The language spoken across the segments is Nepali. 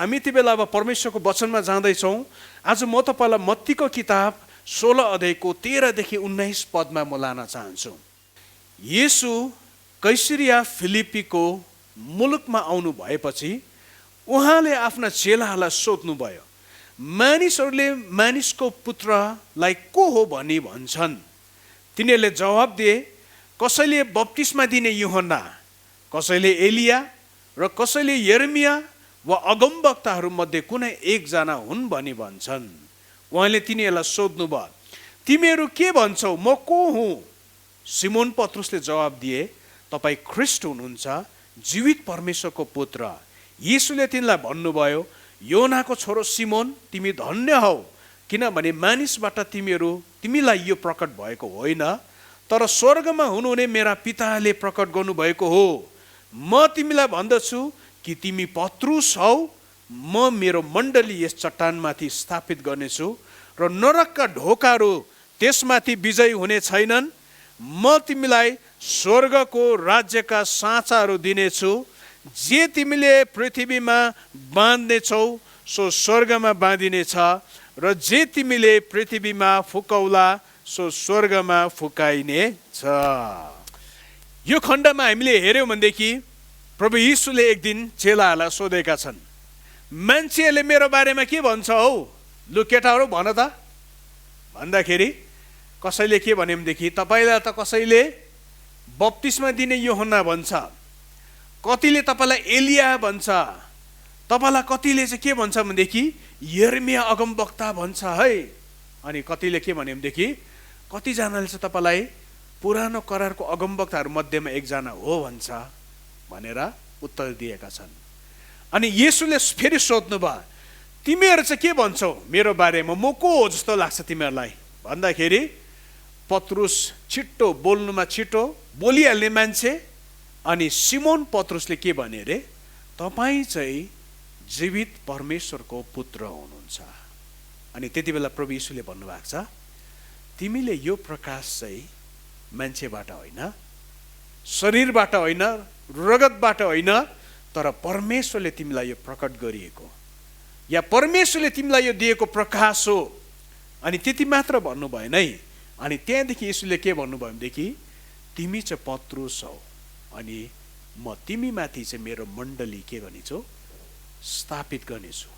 हामी ती बेला अब परमेश्वरको वचनमा जाँदैछौँ। आज म तपाईँलाई मत्तीको किताब 16 अध्यायको 13 देखि 19 पदमा म लान चाहन्छु। येशू कैसरिया फिलिप्पीको मुलुकमा आउनु भएपछि उहाँले आफ्ना चेलाहरूलाई सोध्नुभयो, मानिसहरूले मानिसको पुत्रलाई को हो भनी भन्छन्? तिनीहरूले जवाब दिए, कसैले बप्तिस्मा दिने यूहन्ना, कसैले एलिया र कसैले यर्मिया वा अगमवक्ताहरूमध्ये कुनै एकजना हुन् भनी भन्छन्। उहाँले तिनीहरूलाई सोध्नुभयो, तिमीहरू के भन्छौ, म को हुँ? सिमोन पत्रुसले जवाब दिए, तपाईँ ख्रिस्ट हुनुहुन्छ, जीवित परमेश्वरको पुत्र। येशूले तिनलाई भन्नुभयो, योनाको छोरो सिमोन, तिमी धन्य हौ, किनभने मानिसबाट तिमीलाई यो प्रकट भएको होइन, तर स्वर्गमा हुनुहुने मेरा पिताले प्रकट गर्नुभएको हो। म तिमीलाई भन्दछु कि तिमी पत्रुस हौ, म मेरो मण्डली यस चट्टानमाथि स्थापित गर्नेछु र नरकका ढोकाहरू त्यसमाथि विजयी हुने छैनन्। म तिमीलाई स्वर्गको राज्यका साँचाहरू दिनेछु। जे तिमीले पृथ्वीमा बाँध्नेछौ सो स्वर्गमा बाँधिनेछ, र जे तिमीले पृथ्वीमा फुकाउला सो स्वर्गमा फुकाइनेछ। यो खण्डमा हामीले हेर्यौँ भनेदेखि प्रभु यीशुले एक दिन चेलाहरूलाई सोधेका छन्, मान्छेहरूले मेरो बारेमा के भन्छ हौ? लु केटाहरू भन त भन्दाखेरि कसैले के भन्यो भनेदेखि, तपाईँलाई त कसैले बप्तिस्मा दिने यूहन्ना भन्छ, कतिले तपाईँलाई एलिया भन्छ, तपाईँलाई कतिले चाहिँ के भन्छ भनेदेखि यर्मिया अगमवक्ता भन्छ है। अनि कतिले के भन्यो भनेदेखि कतिजनाले चाहिँ तपाईँलाई पुरानो करारको अगमवक्ताहरू मध्येमा एकजना हो भन्छ भनेर उत्तर दिएका छन्। अनि येशूले फेरि सोध्नुभयो, तिमीहरू चाहिँ के भन्छौ मेरो बारेमा, म को हो जस्तो लाग्छ तिमीहरूलाई भन्दाखेरि पत्रुस छिट्टो बोल्नुमा छिटो बोलिहाल्ने मान्छे। अनि सिमोन पत्रुसले के भने रे, तपाईँ चाहिँ जीवित परमेश्वरको पुत्र हुनुहुन्छ। अनि त्यति बेला प्रभु यीशुले भन्नुभएको छ, तिमीले यो प्रकाश चाहिँ मान्छेबाट होइन, शरीरबाट होइन, रगतबाट होइन, तर परमेश्वरले तिमीलाई यो प्रकट गरिएको, या परमेश्वरले तिमीलाई यो दिएको प्रकाश हो। अनि त्यति मात्र भन्नु भएन है। अनि त्यहाँदेखि यीशुले के भन्नुभयो भनेदेखि, तिमी चाहिँ पत्रुस हौ, अनि म तिमीमाथि चाहिँ मेरो मण्डली के गर्नेछु, स्थापित गर्नेछु।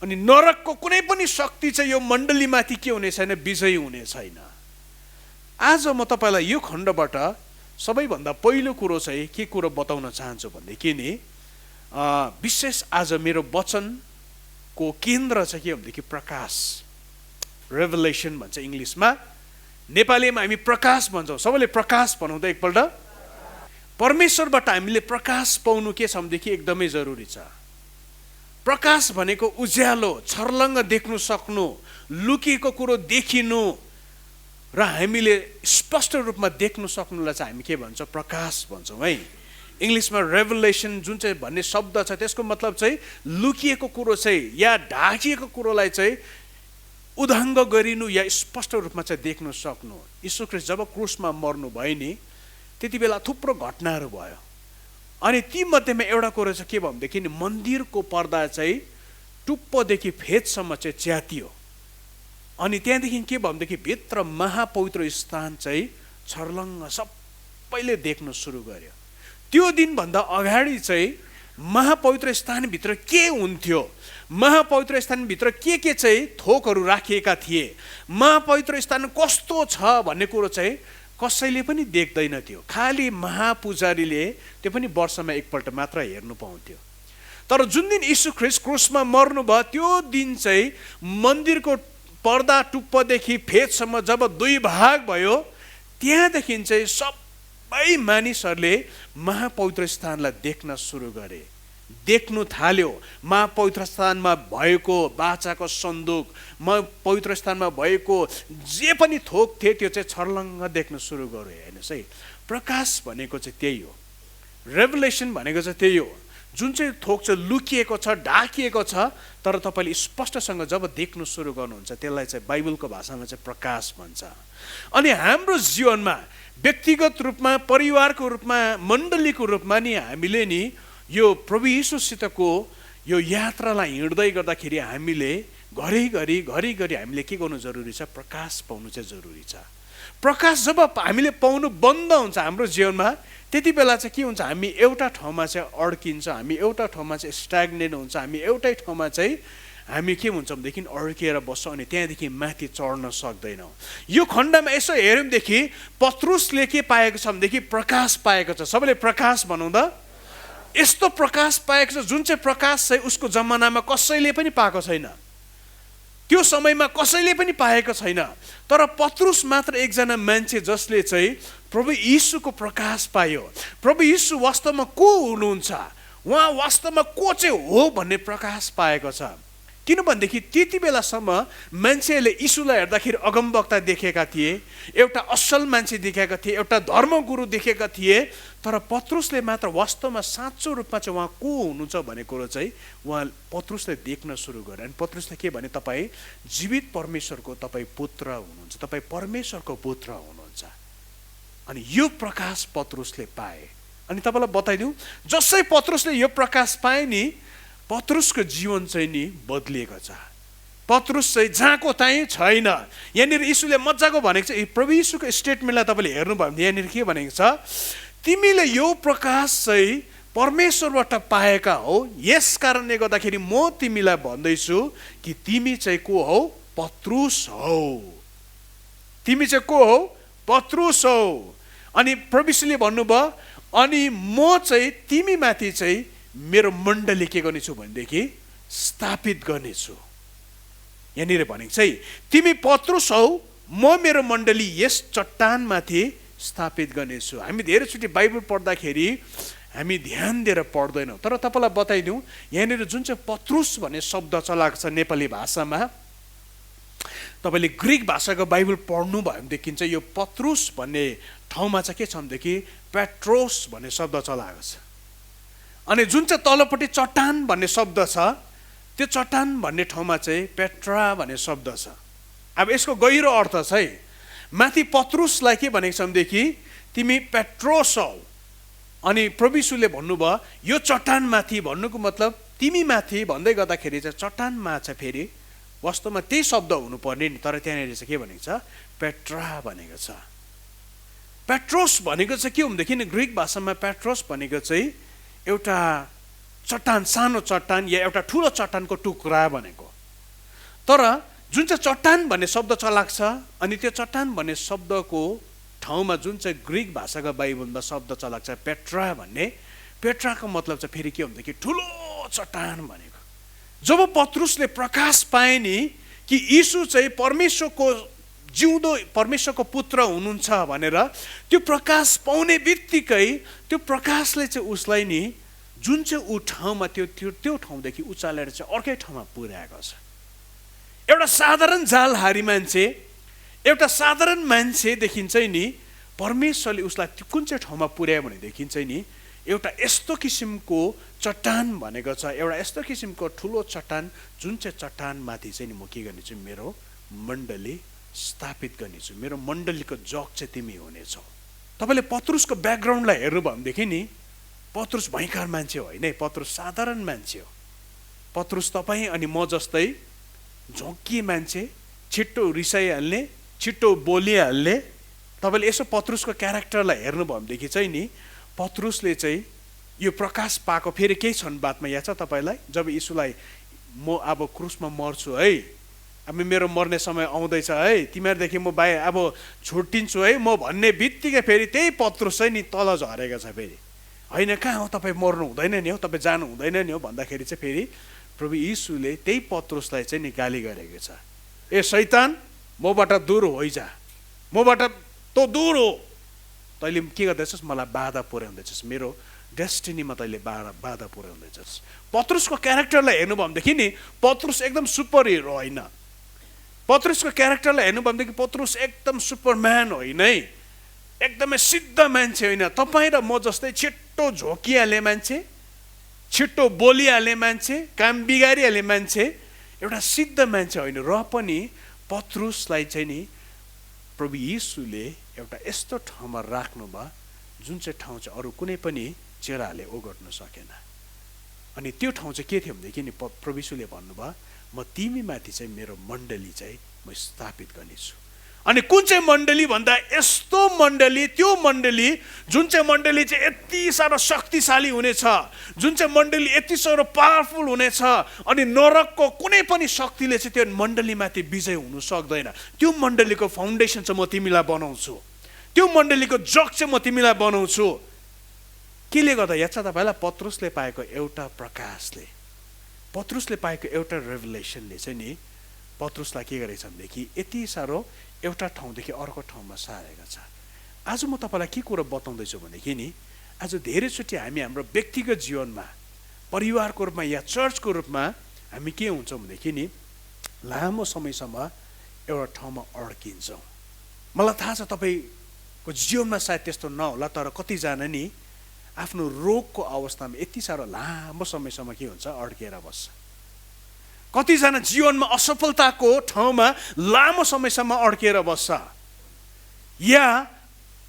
अनि नरकको कुनै पनि शक्ति चाहिँ यो मण्डलीमाथि के हुने छैन, विजयी हुने छैन। आज म तपाईँलाई यो खण्डबाट सबैभन्दा पहिलो कुरो चाहिँ के कुरो बताउन चाहन्छु भनेदेखि नि, विशेष आज मेरो वचनको केन्द्र चाहिँ के भनेदेखि प्रकाश, रेभलेसन भन्छ इङ्ग्लिसमा, नेपालीमा हामी प्रकाश भन्छौँ। सबैले प्रकाश भनौँ त एकपल्ट। परमेश्वरबाट हामीले प्रकाश पाउनु के छ भनेदेखि एकदमै जरुरी छ। प्रकाश भनेको उज्यालो, छर्लङ्ग देख्नु सक्नु, लुकिएको कुरो देखिनु र हामीले स्पष्ट रूपमा देख्नु सक्नुलाई चाहिँ हामी के भन्छौँ, प्रकाश भन्छौँ है। इङ्ग्लिसमा रेभलेसन जुन चाहिँ भन्ने शब्द छ त्यसको मतलब चाहिँ लुकिएको कुरो चाहिँ या ढाकिएको कुरोलाई चाहिँ उदाङ्ग गरिनु या स्पष्ट रूपमा चाहिँ देख्नु सक्नु। यीशु ख्रीष्ट जब क्रुसमा मर्नु भयो नि, त्यति बेला थुप्रो घटनाहरू भयो। अनि ती मध्येमा एउटा कुरो चाहिँ के भयो भनेदेखि मन्दिरको पर्दा चाहिँ टुप्पोदेखि फेदसम्म चाहिँ च्यातियो। अनि त्यहाँदेखि के भयो भनेदेखि भित्र महापवित्र स्थान चाहिँ छर्लङ्ग सबैले देख्न सुरु गर्यो। त्यो दिनभन्दा अगाडि चाहिँ महापवित्र स्थानभित्र के हुन्थ्यो, महापवित्र स्थानभित्र के चाहिँ थोकहरू राखिएका थिए, महापवित्र स्थान कस्तो छ भन्ने कुरो चाहिँ कसैले पनि देख्दैन थियो। खालि महापुजारीले त्यो पनि वर्षमा एकपल्ट मात्र हेर्नु पाउँथ्यो। तर जुन दिन यीशु ख्रीष्ट क्रुसमा मर्नु भयो त्यो दिन चाहिँ मन्दिरको पर्दा टुप्पोदेखि फेदसम्म जब दुई भाग भयो, त्यहाँदेखि चाहिँ सबै मानिसहरूले महापवित्र स्थानलाई देख्न सुरु गरे, देख्नु थाल्यो। महापवित्र स्थानमा भएको बाचाको सन्दुक, पवित्र स्थानमा भएको जे पनि थोक थिए त्यो चाहिँ छर्लङ्ग देख्न सुरु गर्यो। हेर्नुहोस् है, प्रकाश भनेको चाहिँ त्यही हो, रेभलेसन भनेको चाहिँ त्यही हो। जुन चाहिँ थोक चाहिँ लुकिएको छ, ढाकिएको छ, तर तपाईँले स्पष्टसँग जब देख्नु सुरु गर्नुहुन्छ त्यसलाई चाहिँ बाइबलको भाषामा चाहिँ प्रकाश भन्छ। अनि हाम्रो जीवनमा व्यक्तिगत रूपमा, परिवारको रूपमा, मण्डलीको रूपमा नि हामीले नि यो प्रभु यीशुसितको यो यात्रालाई हिँड्दै गर्दाखेरि हामीले घरिघरि हामीले के गर्नु जरुरी छ? प्रकाश पाउनु चाहिँ जरुरी छ। प्रकाश जब हामीले पाउनु बन्द हुन्छ हाम्रो जीवनमा, त्यति बेला चाहिँ के हुन्छ? हामी एउटा ठाउँमा चाहिँ अड्किन्छ, हामी एउटा ठाउँमा चाहिँ स्ट्याग्नेट हुन्छ, हामी एउटै ठाउँमा चाहिँ हामी के हुन्छ भनेदेखि अड्किएर बस्छौँ अनि त्यहाँदेखि माथि चढ्न सक्दैनौँ। यो खण्डमा यसो हेऱ्यौँदेखि पत्रुसले के पाएको छ भनेदेखि प्रकाश पाएको छ। सबैले प्रकाश भनौँ त। यस्तो प्रकाश पाएको छ जुन चाहिँ प्रकाश चाहिँ उसको जमानामा कसैले पनि पाएको छैन, त्यो समयमा कसैले पनि पाएको छैन। तर पत्रुस मात्र एकजना मान्छे जसले चाहिँ प्रभु यीशुको प्रकाश पायो। प्रभु यीशु वास्तवमा को हुनुहुन्छ, उहाँ वास्तवमा को चाहिँ हो भन्ने प्रकाश पाएको छ। किनभनेदेखि त्यति बेलासम्म मान्छेहरूले यीशुलाई हेर्दाखेरि अगमवक्ता देखेका थिए, एउटा असल मान्छे देखेका थिए, एउटा धर्मगुरु देखेका थिए। तर पत्रुसले मात्र वास्तवमा साँचो रूपमा चाहिँ उहाँ को हुनुहुन्छ भन्ने कुरो चाहिँ उहाँ पत्रुसले देख्न सुरु गरे। अनि पत्रुसले के भने? तपाईँ जीवित परमेश्वरको तपाईँ पुत्र हुनुहुन्छ, तपाईँ परमेश्वरको पुत्र हुनुहुन्छ। अनि यो प्रकाश पत्रुसले पाए। अनि तपाईँलाई बताइदिउँ, जसै पत्रुसले यो प्रकाश पाए नि, पत्रुसको जीवन चाहिँ नि बदलिएको छ। पत्रुस चाहिँ जहाँको त्यहीँ छैन। यहाँनिर यीशुले मजाको भनेको छ, प्रभु यीशुको स्टेटमेन्टलाई तपाईँले हेर्नुभयो भने यहाँनिर के भनेको छ? तिमीले यो प्रकाश चाहिँ परमेश्वरबाट पाएका हो, यस कारणले गर्दाखेरि म तिमीलाई भन्दैछु कि तिमी चाहिँ को हौ? पत्रुस हौ। तिमी चाहिँ को हौ? पत्रुस हौ। अनि प्रभु यीशुले भन्नुभयो, अनि म चाहिँ तिमी माथि चाहिँ मेरो मण्डली के गर्नेछु भनेदेखि स्थापित गर्नेछु। यहाँनिर भनेको चाहिँ तिमी पत्रुस हौ, म मेरो मण्डली यस चट्टानमाथि स्थापित गर्नेछु। हामी धेरैचोटि बाइबल पढ्दाखेरि हामी ध्यान दिएर पढ्दैनौँ। तर तपाईँलाई बताइदिउँ, यहाँनिर जुन चाहिँ पत्रुस भन्ने शब्द चलाएको छ नेपाली भाषामा, तपाईँले ग्रिक भाषाको बाइबल पढ्नुभयो भनेदेखि चाहिँ यो पत्रुस भन्ने ठाउँमा चाहिँ के छ भनेदेखि पेट्रोस भन्ने शब्द चलाएको छ। अनि जुन चाहिँ तलपट्टि चट्टान भन्ने शब्द छ, त्यो चट्टान भन्ने ठाउँमा चाहिँ पेट्रा भन्ने शब्द छ। अब यसको गहिरो अर्थ चाहिँ माथि पत्रुसलाई के भनेको छ भनेदेखि तिमी पेट्रोस हौ। अनि प्रभु यीशुले भन्नुभयो यो चट्टानमाथि, भन्नुको मतलब तिमी माथि भन्दै गर्दाखेरि चाहिँ चट्टानमा चाहिँ फेरि वास्तवमा त्यही शब्द हुनुपर्ने नि, तर त्यहाँनिर चाहिँ के भनेको छ? पेट्रा भनेको छ। पेट्रोस भनेको चाहिँ के हो भनेदेखि ग्रिक भाषामा पेट्रोस भनेको चाहिँ एउटा चट्टान, सानो चट्टान या एउटा ठुलो चट्टानको टुक्रा भनेको। तर जुन चाहिँ चट्टान भन्ने शब्द चलाएको छ, अनि त्यो चट्टान भन्ने शब्दको ठाउँमा जुन चाहिँ ग्रिक भाषाको बाइबलमा शब्द चलाएको छ पेट्रा भन्ने, पेट्राको मतलब चाहिँ फेरि के हो भनेदेखि ठुलो चट्टान भनेको। जब पत्रुसले प्रकाश पाए नि कि यीशु चाहिँ परमेश्वरको जिउँदो परमेश्वरको पुत्र हुनुहुन्छ भनेर, त्यो प्रकाश पाउने बित्तिकै त्यो प्रकाशले चाहिँ उसलाई नि जुन चाहिँ ऊ ठाउँमा त्यो ठाउँदेखि उचालेर चाहिँ अर्कै ठाउँमा पुर्याएको छ। एउटा साधारण जालहारी मान्छे, एउटा साधारण मान्छेदेखि चाहिँ नि परमेश्वरले उसलाई कुन चाहिँ ठाउँमा पुर्यायो भनेदेखि चाहिँ नि एउटा यस्तो किसिमको चट्टान भनेको छ, एउटा यस्तो किसिमको ठुलो चट्टान, जुन चाहिँ चट्टानमाथि चाहिँ नि म के गर्नेछु? मेरो मण्डली स्थापित गर्नेछु, मेरो मण्डलीको जग चाहिँ तिमी हुनेछौ। तपाईँले पत्रुसको ब्याकग्राउन्डलाई हेर्नुभयो भनेदेखि नि पत्रुस भयङ्कर मान्छे होइन है, पत्रुस साधारण मान्छे हो। पत्रुस तपाईँ अनि म जस्तै झोक्की मान्छे, छिट्टो रिसाइहाल्ने, छिट्टो बोलिहाल्ने। तपाईँले यसो पत्रुसको क्यारेक्टरलाई हेर्नुभयो भनेदेखि चाहिँ नि पत्रुसले चाहिँ यो प्रकाश पाएको फेरि केही क्षण बादमा याद छ तपाईँलाई, जब यीशुलाई म अब क्रुसमा मर्छु है, अब मेरो मर्ने समय आउँदैछ है, तिमीहरूदेखि म बाहिर अब छुट्टिन्छु है म भन्ने बित्तिकै फेरि त्यही पत्रुस चाहिँ नि तल झरेको छ। फेरि होइन कहाँ हो तपाईँ, मर्नु हुँदैन नि हो, तपाईँ जानु हुँदैन नि हो भन्दाखेरि चाहिँ फेरि प्रभु यीशुले त्यही पत्रुसलाई चाहिँ नि गाली गरेको छ, ए शैतान मबाट दूर होइजा, मबाट तँ दूर हो, तैँले के गर्दैछस्? मलाई बाधा पुर्याउँदैछस्, मेरो डेस्टिनीमा तैँले बाधा पुर्याउँदैछस्। पत्रुसको क्यारेक्टरलाई हेर्नुभयो भनेदेखि नि पत्रुस एकदम सुपर हिरो होइन। पत्रुसको क्यारेक्टरलाई हेर्नुभयो भनेदेखि पत्रुस एकदम सुपरम्यान होइन है, एकदमै सिद्ध मान्छे होइन। तपाईँ र म जस्तै छिट्टो झोकिहाल्ने मान्छे, छिट्टो बोलिहाल्ने मान्छे, काम बिगारिहाल्ने मान्छे, एउटा सिद्ध मान्छे होइन। र पनि पत्रुसलाई चाहिँ नि प्रभु यीशुले एउटा यस्तो ठाउँमा राख्नुभयो जुन चाहिँ ठाउँ चाहिँ अरू कुनै पनि चेलाहरूले ओगट्न सकेन। अनि त्यो ठाउँ चाहिँ के थियो भनेदेखि नि प्रभु यीशुले भन्नुभयो म तिमीमाथि चाहिँ मेरो मण्डली चाहिँ म स्थापित गर्नेछु। अनि कुन चाहिँ मण्डली भन्दा यस्तो मण्डली, त्यो मण्डली जुन चाहिँ मण्डली चाहिँ यति साह्रो शक्तिशाली हुनेछ, जुन चाहिँ मण्डली यति साह्रो पावरफुल हुनेछ, अनि नरकको कुनै पनि शक्तिले चाहिँ त्यो मण्डलीमाथि विजय हुनु सक्दैन। त्यो मण्डलीको फाउन्डेसन चाहिँ म तिमीलाई बनाउँछु, त्यो मण्डलीको जग चाहिँ म तिमीलाई बनाउँछु। केले गर्दा याद छ तपाईँलाई? पत्रुसले पाएको एउटा प्रकाशले, पत्रुसले पाएको एउटा रेभलेसनले चाहिँ नि पत्रुसलाई के गरेछ भनेदेखि यति साह्रो एउटा ठाउँदेखि अर्को ठाउँमा सारेको छ। आज म तपाईँलाई के कुरो बताउँदैछु भनेदेखि नि आज धेरैचोटि हामी हाम्रो व्यक्तिगत जीवनमा, परिवारको रूपमा या चर्चको रूपमा हामी के हुन्छौँ भनेदेखि नि लामो समयसम्म एउटा ठाउँमा अड्किन्छौँ। मलाई थाहा छ तपाईँको जीवनमा सायद त्यस्तो नहोला, तर कतिजना नि आफ्नो रोगको अवस्थामा यति साह्रो लामो समयसम्म के हुन्छ, अड्किएर बस्छ। कतिजना जीवनमा असफलताको ठाउँमा लामो समयसम्म अड्किएर बस्छ, या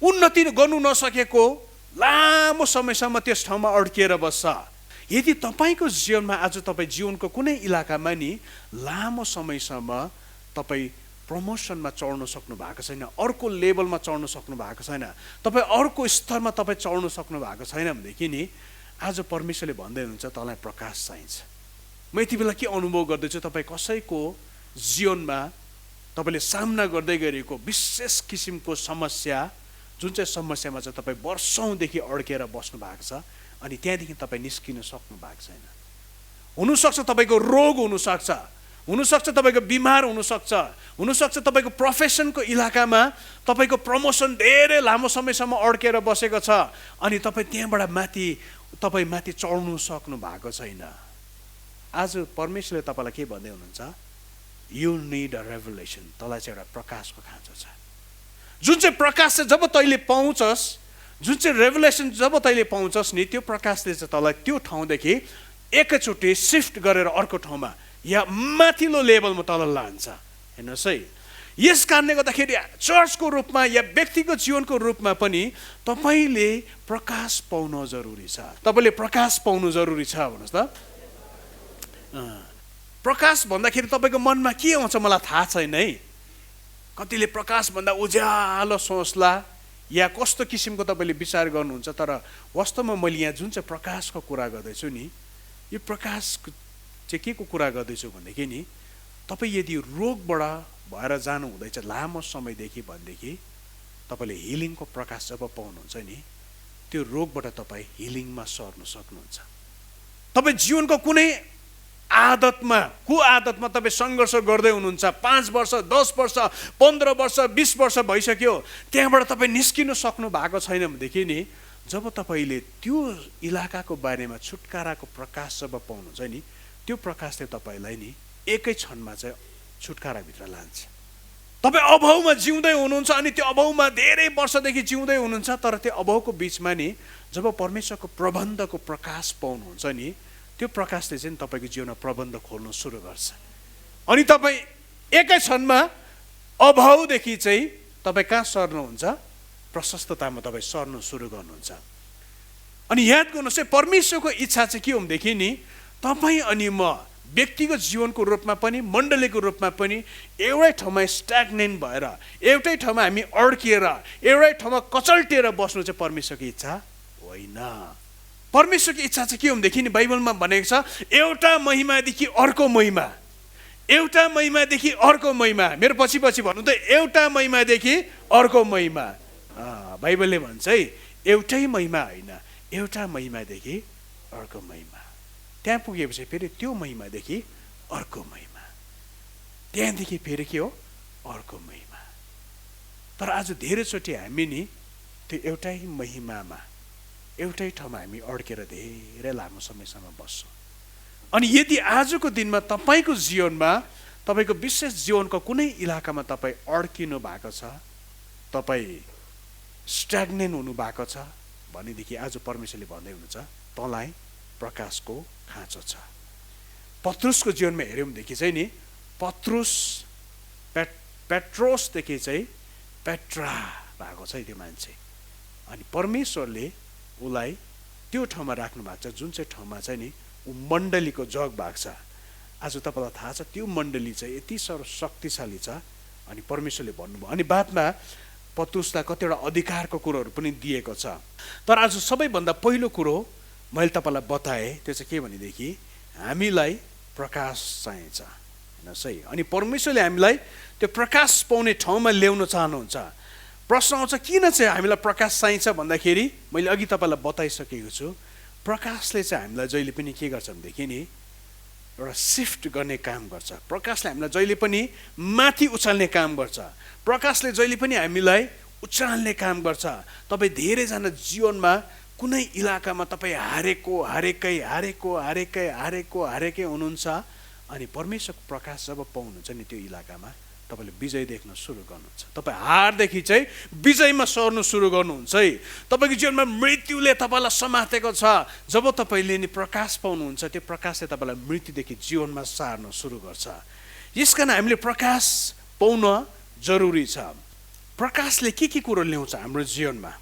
उन्नति गर्नु नसकेको लामो समयसम्म त्यस ठाउँमा अड्किएर बस्छ। यदि तपाईँको जीवनमा आज तपाईँ जीवनको कुनै इलाकामा नि लामो समयसम्म तपाईँ प्रमोसनमा चढ्न सक्नु भएको छैन, अर्को लेभलमा चढ्न सक्नु भएको छैन, तपाईँ अर्को स्तरमा तपाईँ चढ्न सक्नु भएको छैन भनेदेखि नि आज परमेश्वरले भन्दै हुनुहुन्छ तँलाई प्रकाश चाहिन्छ। म यति बेला के अनुभव गर्दैछु, तपाईँ कसैको जीवनमा तपाईँले सामना गर्दै गरेको विशेष किसिमको समस्या, जुन चाहिँ समस्यामा चाहिँ तपाईँ वर्षौँदेखि अड्केर बस्नु भएको छ अनि त्यहाँदेखि तपाईँ निस्किन सक्नु भएको छैन। हुनसक्छ तपाईँको रोग हुनसक्छ, हुनसक्छ तपाईँको बिमार हुनसक्छ, हुनसक्छ तपाईँको प्रोफेसनको इलाकामा तपाईँको प्रमोसन धेरै लामो समयसम्म अड्केर बसेको छ अनि तपाईँ त्यहाँबाट तपाईँ माथि चढ्नु सक्नु भएको छैन। आज परमेश्वरले तपाईँलाई के भन्दै हुनुहुन्छ? You need a revolution. तँलाई चाहिँ एउटा प्रकाशको खाँचो छ, जुन चाहिँ प्रकाश चाहिँ जब तैँले पाउँछस्, जुन चाहिँ रेभलेसन जब तैँले पाउँछस् नि, त्यो प्रकाशले चाहिँ तँलाई त्यो ठाउँदेखि एकैचोटि सिफ्ट गरेर अर्को ठाउँमा या माथिल्लो लेभलमा तल लान्छ। हेर्नुहोस् है, यस कारणले गर्दाखेरि चर्चको रूपमा या व्यक्तिगत जीवनको रूपमा पनि तपाईँले प्रकाश पाउनु जरुरी छ। तपाईँले प्रकाश पाउनु जरुरी छ। भन्नुहोस् त, प्रकाश भन्दाखेरि तपाईँको मनमा के आउँछ मलाई थाहा छैन है। कतिले प्रकाश भन्दा उज्यालो सोच्ला या कस्तो किसिमको तपाईँले विचार गर्नुहुन्छ, तर वास्तवमा मैले यहाँ जुन चाहिँ प्रकाशको कुरा गर्दैछु नि, यो प्रकाश चाहिँ के को कुरा गर्दैछु भनेदेखि नि तपाईँ यदि रोगबाट भएर जानु हुँदैछ लामो समयदेखि भनेदेखि तपाईँले हिलिङको प्रकाश जब पाउनुहुन्छ नि, त्यो रोगबाट तपाईँ हिलिङमा सर्न सक्नुहुन्छ। तपाईँ जीवनको कुनै आदतमा, कुआदतमा तपाईँ सङ्घर्ष गर्दै हुनुहुन्छ, 5 वर्ष 10 वर्ष 15 वर्ष 20 वर्ष भइसक्यो, त्यहाँबाट तपाईँ निस्किन सक्नु भएको छैन भनेदेखि नि जब तपाईँले त्यो इलाकाको बारेमा छुटकाराको प्रकाश जब पाउनुहुन्छ नि, त्यो प्रकाशले तपाईँलाई नि एकै क्षणमा चाहिँ छुटकाराभित्र लान्छ। तपाईँ अभावमा जिउँदै हुनुहुन्छ अनि त्यो अभावमा धेरै वर्षदेखि जिउँदै हुनुहुन्छ, तर त्यो अभावको बिचमा नि जब परमेश्वरको प्रबन्धको प्रकाश पाउनुहुन्छ नि, त्यो प्रकाशले चाहिँ तपाईँको जीवनमा प्रबन्ध खोल्नु सुरु गर्छ अनि तपाईँ एकै क्षणमा अभावदेखि चाहिँ तपाईँ कहाँ सर्नुहुन्छ? प्रशस्ततामा तपाईँ सर्नु सुरु गर्नुहुन्छ। अनि याद गर्नुहोस् है, परमेश्वरको इच्छा चाहिँ के हो भनेदेखि नि तपाईँ अनि म व्यक्तिगत जीवनको रूपमा पनि मण्डलीको रूपमा पनि एउटै ठाउँमा स्ट्याग्नेन्ट भएर, एउटै ठाउँमा हामी अड्किएर, एउटै ठाउँमा कचल्टिएर बस्नु चाहिँ परमेश्वरको इच्छा होइन। परमेश्वरको इच्छा चाहिँ के हो भनेदेखि नि बाइबलमा भनेको छ एउटा महिमादेखि अर्को महिमा, एउटा महिमादेखि अर्को महिमा। मेरो पछि पछि भन्नु त, एउटा महिमादेखि अर्को महिमा। बाइबलले भन्छ है एउटै महिमा होइन, एउटा महिमादेखि अर्को महिमा। त्यहाँ पुगेपछि फेरि त्यो महिमादेखि अर्को महिमा, त्यहाँदेखि फेरि के हो? अर्को महिमा। तर आज धेरैचोटि हामी नि त्यो एउटै महिमामा, एउटै ठाउँमा हामी अड्केर धेरै लामो समयसम्म बस्छौँ। अनि यदि आजको दिनमा तपाईँको जीवनमा, तपाईँको विशेष जीवनको कुनै इलाकामा तपाईँ अड्किनु भएको छ, तपाईँ स्ट्याग्नेन्ट हुनु भएको छ भनेदेखि आज परमेश्वरले भन्दै हुनुहुन्छ तँलाई प्रकाशको खाँचो छ। पत्रुसको जीवनमा हेऱ्यौँ भनेदेखि चाहिँ नि पत्रुस पेट्रोसदेखि चाहिँ पेट्रा भएको छ त्यो मान्छे, अनि परमेश्वरले उसलाई त्यो ठाउँमा राख्नु भएको छ जुन चाहिँ ठाउँमा चाहिँ नि ऊ मण्डलीको जग भएको छ। आज तपाईँलाई थाहा छ त्यो मण्डली चाहिँ यति साह्रो शक्तिशाली छ। अनि परमेश्वरले भन्नुभयो, अनि बादमा पत्रुसलाई कतिवटा अधिकारको कुरोहरू पनि दिएको छ। तर आज सबैभन्दा पहिलो कुरो मैले तपाईँलाई बताएँ त्यो चाहिँ के भनेदेखि हामीलाई प्रकाश चाहिन्छ, होइन सही। अनि परमेश्वरले हामीलाई त्यो प्रकाश पाउने ठाउँमा ल्याउन चाहनुहुन्छ। प्रश्न आउँछ किन चाहिँ हामीलाई प्रकाश चाहिन्छ भन्दाखेरि मैले अघि तपाईँलाई बताइसकेको छु, प्रकाशले चाहिँ हामीलाई जहिले पनि के गर्छ भनेदेखि नि एउटा सिफ्ट गर्ने काम गर्छ। प्रकाशले हामीलाई जहिले पनि माथि उचाल्ने काम गर्छ। प्रकाशले जहिले पनि हामीलाई उचाल्ने काम गर्छ। तपाईँ धेरैजना जीवनमा कुनै इलाकामा तपाईँ हारेकै हुनुहुन्छ, अनि परमेश्वरको प्रकाश जब पाउनुहुन्छ नि त्यो इलाकामा तपाईँले विजय देख्न सुरु गर्नुहुन्छ। तपाईँ हारदेखि चाहिँ विजयमा सर्नु सुरु गर्नुहुन्छ है। तपाईँको जीवनमा मृत्युले तपाईँलाई समातेको छ, जब तपाईँले नि प्रकाश पाउनुहुन्छ त्यो प्रकाशले तपाईँलाई मृत्युदेखि जीवनमा सार्न सुरु गर्छ। यसकारण हामीले प्रकाश पाउन जरुरी छ। प्रकाशले के कुरो ल्याउँछ हाम्रो जीवनमा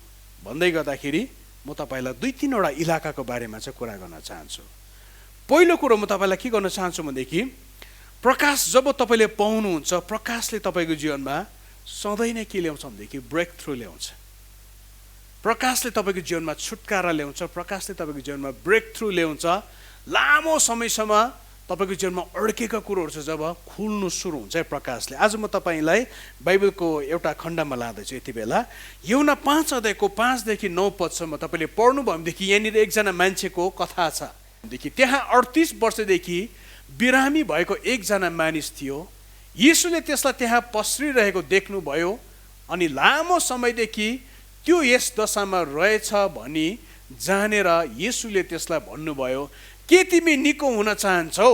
भन्दै गर्दाखेरि म तपाईँलाई 2-3वटा इलाकाको बारेमा चाहिँ कुरा गर्न चाहन्छु। पहिलो कुरो म तपाईँलाई के गर्न चाहन्छु भनेदेखि प्रकाश जब तपाईँले पाउनुहुन्छ, प्रकाशले तपाईँको जीवनमा सधैँ नै के ल्याउँछ भनेदेखि ब्रेक थ्रु ल्याउँछ। प्रकाशले तपाईँको जीवनमा छुटकारा ल्याउँछ। प्रकाशले तपाईँको जीवनमा ब्रेक थ्रु ल्याउँछ। लामो समयसम्म तपाईँको जीवनमा अड्केका कुरोहरू चाहिँ जब खुल्नु सुरु हुन्छ है प्रकाशले। आज म तपाईँलाई बाइबलको एउटा खण्डमा लाँदैछु। यति बेला यूहन्ना 5:5-9 तपाईँले पढ्नुभयो भनेदेखि यहाँनिर एकजना मान्छेको कथा छ। देखि त्यहाँ 38 वर्षदेखि बिरामी भएको एकजना मानिस थियो। येशूले त्यसलाई त्यहाँ पस्रिरहेको देख्नुभयो अनि लामो समयदेखि त्यो यस दशामा रहेछ भनी जानेर येशूले त्यसलाई भन्नुभयो, के तिमी निको हुन चाहन्छौ?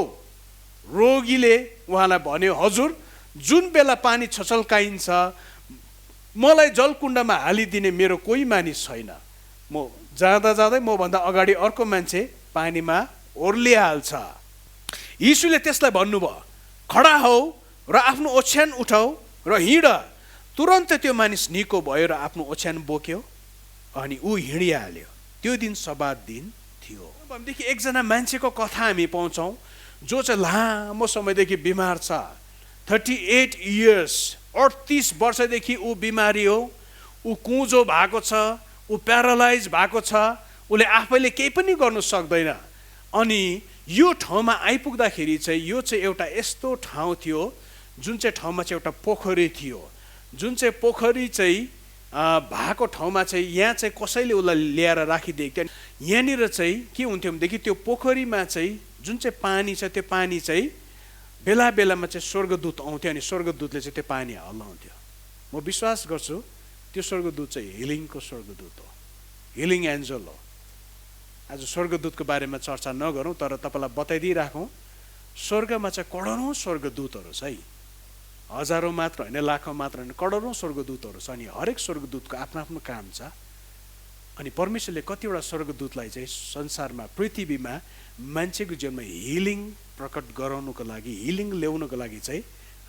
रोगीले उहाँलाई भन्यो, हजुर, जुन बेला पानी छचल्काइन्छ मलाई जलकुण्डमा हालिदिने मेरो कोही मानिस छैन। म जाँदा मभन्दा अगाडि अर्को मान्छे पानीमा ओर्लिहाल्छ। यीशुले त्यसलाई भन्नुभयो, खडा हौ र आफ्नो ओछ्यान उठाऊ र हिँड। तुरन्त त्यो मानिस निको भयो र आफ्नो ओछ्यान बोक्यो अनि ऊ हिँडिहाल्यो। त्यो दिन सब्बात दिन थियो। भनेदेखि एकजना मान्छेको कथा हामी पाउँछौँ जो चाहिँ लामो समयदेखि बिमार छ। 38 इयर्स 38 वर्षदेखि ऊ बिमारी हो। ऊ कुँजो भएको छ, ऊ प्यारालाइज भएको छ, उसले आफैले केही पनि गर्नु सक्दैन। अनि यो ठाउँमा आइपुग्दाखेरि चाहिँ यो चाहिँ एउटा यस्तो ठाउँ थियो जुन चाहिँ ठाउँमा चाहिँ एउटा पोखरी थियो। जुन चाहिँ पोखरी चाहिँ भएको ठाउँमा चाहिँ यहाँ चाहिँ कसैले उसलाई ल्याएर राखिदिएको थियो। यहाँनिर चाहिँ के हुन्थ्यो भनेदेखि त्यो पोखरीमा चाहिँ जुन चाहिँ पानी छ त्यो पानी चाहिँ बेला बेलामा चाहिँ स्वर्गदूत आउँथ्यो अनि स्वर्गदूतले चाहिँ त्यो पानी हल्लाउँथ्यो। म विश्वास गर्छु त्यो स्वर्गदूत चाहिँ हिलिङको स्वर्गदूत हो, हिलिङ एन्जल हो। आज स्वर्गदूतको बारेमा चर्चा नगरौँ, तर तपाईँलाई बताइदिइराखौँ स्वर्गमा चाहिँ करोडौँ स्वर्गदूतहरू छ है। हजारौँ मात्र होइन, लाखौँ मात्र होइन, करोडौँ स्वर्गदूतहरू छ। अनि हरेक स्वर्गदूतको आफ्नो आफ्नो काम छ। अनि परमेश्वरले कतिवटा स्वर्गदूतलाई चाहिँ संसारमा पृथ्वीमा मान्छेको जीवनमा हिलिङ प्रकट गराउनुको लागि, हिलिङ ल्याउनुको लागि चाहिँ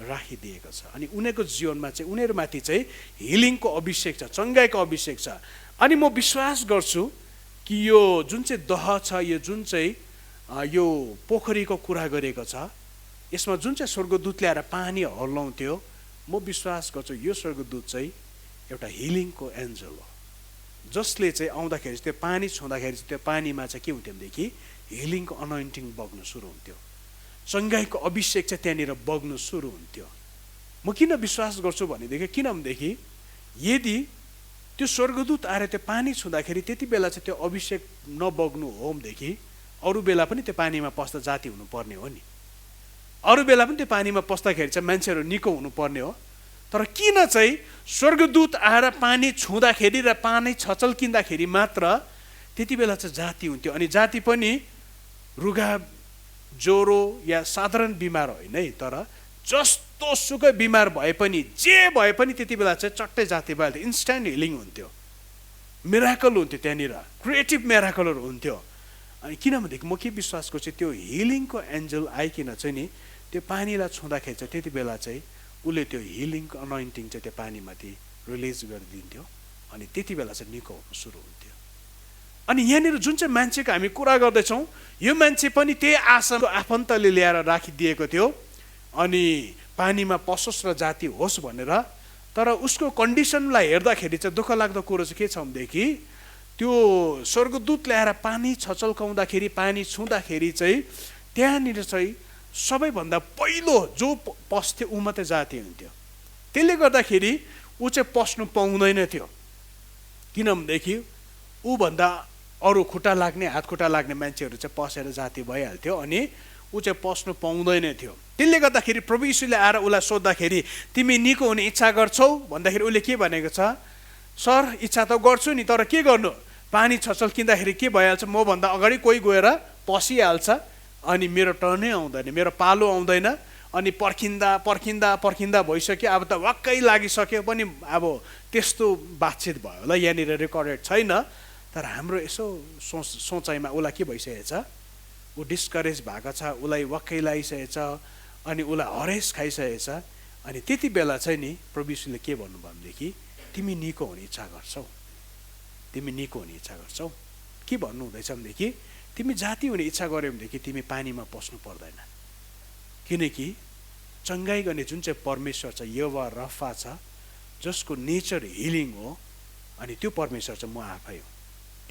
राखिदिएको छ। अनि उनीहरूको जीवनमा चाहिँ उनीहरूमाथि चाहिँ हिलिङको अभिषेक छ, चङ्गाइको अभिषेक छ। अनि म विश्वास गर्छु कि यो जुन चाहिँ दह छ, यो जुन चाहिँ यो पोखरीको कुरा गरेको छ, यसमा जुन चाहिँ स्वर्गदूतले आएर पानी हल्लाउँथ्यो, म विश्वास गर्छु यो स्वर्गदूत चाहिँ एउटा हिलिङको एन्जल हो, जसले चाहिँ आउँदाखेरि त्यो पानी छुँदाखेरि त्यो पानीमा चाहिँ के हुन्थ्यो भनेदेखि हिलिङको अनोइन्टिङ बग्नु सुरु हुन्थ्यो, चङ्गाइको अभिषेक चाहिँ त्यहाँनिर बग्नु सुरु हुन्थ्यो। म किन विश्वास गर्छु भनेदेखि किनभनेदेखि यदि त्यो स्वर्गदूत आएर त्यो पानी छुँदाखेरि त्यति बेला चाहिँ त्यो अभिषेक नबग्नु हो भनेदेखि अरू बेला पनि त्यो पानीमा पस्दा जाति हुनुपर्ने हो नि, अरू बेला पनि त्यो पानीमा पस्दाखेरि चाहिँ मान्छेहरू निको हुनुपर्ने हो। तर किन चाहिँ स्वर्गदूत आएर पानी छुँदाखेरि र पानी छचल्किँदाखेरि मात्र त्यति बेला चाहिँ जाति हुन्थ्यो? अनि जाति पनि रुगा ज्वरो या साधारण बिमार होइन है, तर जस्तो सुकै बिमार भए पनि जे भए पनि त्यति बेला चाहिँ चट्टै जाति भइहाल्थ्यो, इन्स्ट्यान्ट हिलिङ हुन्थ्यो, मिराकल हुन्थ्यो, त्यहाँनिर क्रिएटिभ मिराकलहरू हुन्थ्यो। अनि किनभनेदेखि म के विश्वास गर्छु त्यो हिलिङको एन्जल आइकन चाहिँ नि त्यो पानीलाई छुँदाखेरि चाहिँ त्यति बेला चाहिँ उसले त्यो हिलिङको अनोइन्टिङ चाहिँ त्यो पानीमाथि रिलिज गरिदिन्थ्यो अनि त्यति बेला चाहिँ निको हुनु सुरु हुन्थ्यो। अनि यहाँनिर जुन चाहिँ मान्छेको हामी कुरा गर्दैछौँ, यो मान्छे पनि त्यही आशाको आफन्तले ल्याएर राखिदिएको थियो, अनि पानीमा पसोस् र जाति होस् भनेर। तर उसको कन्डिसनलाई हेर्दाखेरि चाहिँ दुःख लाग्दो कुरो चाहिँ के छ भनेदेखि, त्यो स्वर्गदूत ल्याएर पानी छचल्काउँदाखेरि, पानी छुँदाखेरि चाहिँ त्यहाँनिर चाहिँ सबैभन्दा पहिलो जो पस्थ्यो ऊ मात्रै जाति हुन्थ्यो। त्यसले गर्दाखेरि ऊ चाहिँ पस्नु पाउँदैन थियो, किनभनेदेखि ऊभन्दा अरू खुट्टा लाग्ने, हात खुट्टा लाग्ने मान्छेहरू चाहिँ पसेर जाति भइहाल्थ्यो, अनि ऊ चाहिँ पस्नु पाउँदैन थियो। त्यसले गर्दाखेरि प्रभु यीशुले आएर उसलाई सोद्धाखेरि तिमी निको हुने इच्छा गर्छौ भन्दाखेरि उसले के भनेको छ, सर इच्छा त गर्छु नि, तर के गर्नु, पानी छचल्किँदाखेरि के भइहाल्छ, मभन्दा अगाडि कोही गएर पसिहाल्छ, अनि मेरो टर्नै आउँदैन, मेरो पालो आउँदैन, अनि पर्खिँदा पर्खिँदा पर्खिँदा भइसक्यो, अब त वाक्कै लागिसक्यो पनि, अब त्यस्तो बातचित भयो होला, यहाँनिर रेकर्डेड छैन। तर हाम्रो यसो सोचाइमा उसलाई के भइसकेको छ, ऊ डिस्करेज भएको छ, उसलाई वाक्कै लागिसकेको छ, अनि उसलाई हरेस खाइसकेको छ। अनि त्यति बेला चाहिँ नि प्रभु यीशुले के भन्नुभयो भनेदेखि, तिमी निको हुने इच्छा गर्छौ, तिमी निको हुने इच्छा गर्छौ। के भन्नुहुँदैछ भनेदेखि, तिमी जाति हुने इच्छा गर्यो भनेदेखि तिमी पानीमा पस्नु पर्दैन, किनकि चङ्गाई गर्ने जुन चाहिँ परमेश्वर छ, यहोवा रफा छ, जसको नेचर हिलिङ हो, अनि त्यो परमेश्वर चाहिँ म आफै हो,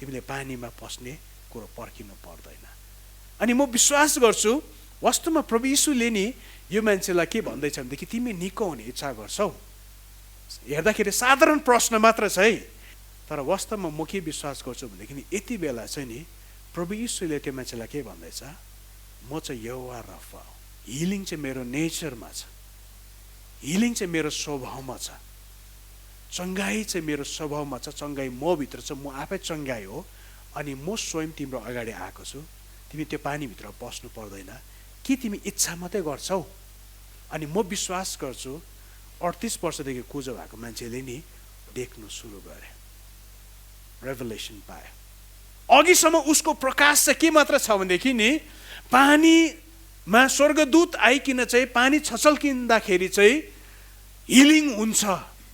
तिमीले पानीमा पस्ने कुरो पर्खिनु पर्दैन। अनि म विश्वास गर्छु वास्तवमा प्रभु यीशुले नि यो मान्छेलाई के भन्दैछ भनेदेखि, तिमी निको हुने इच्छा गर्छौ। हेर्दाखेरि साधारण प्रश्न मात्र छ है, तर वास्तवमा म के विश्वास गर्छु भनेदेखि यति बेला चाहिँ नि प्रभु यीशुले त्यो मान्छेलाई के भन्दैछ, म चाहिँ यहोवा रफा हो, हिलिङ चाहिँ मेरो नेचरमा छ, हिलिङ चाहिँ मेरो स्वभावमा छ, चङ्गाई चाहिँ मेरो स्वभावमा छ, चङ्गाई म भित्र छ, म आफै चङ्गाई हो, अनि म स्वयं तिम्रो अगाडि आएको छु, तिमी त्यो पानीभित्र पस्नु पर्दैन, कि तिमी इच्छा मात्रै गर्छौ। अनि म विश्वास गर्छु 38 वर्षदेखि कुजो भएको मान्छेले नि देख्नु सुरु गरे, रेभलेसन पायो। अघिसम्म उसको प्रकाश चाहिँ के मात्र छ भनेदेखि नि, पानीमा स्वर्गदूत आइकिन चाहिँ पानी छचल्किँदाखेरि चाहिँ हिलिङ हुन्छ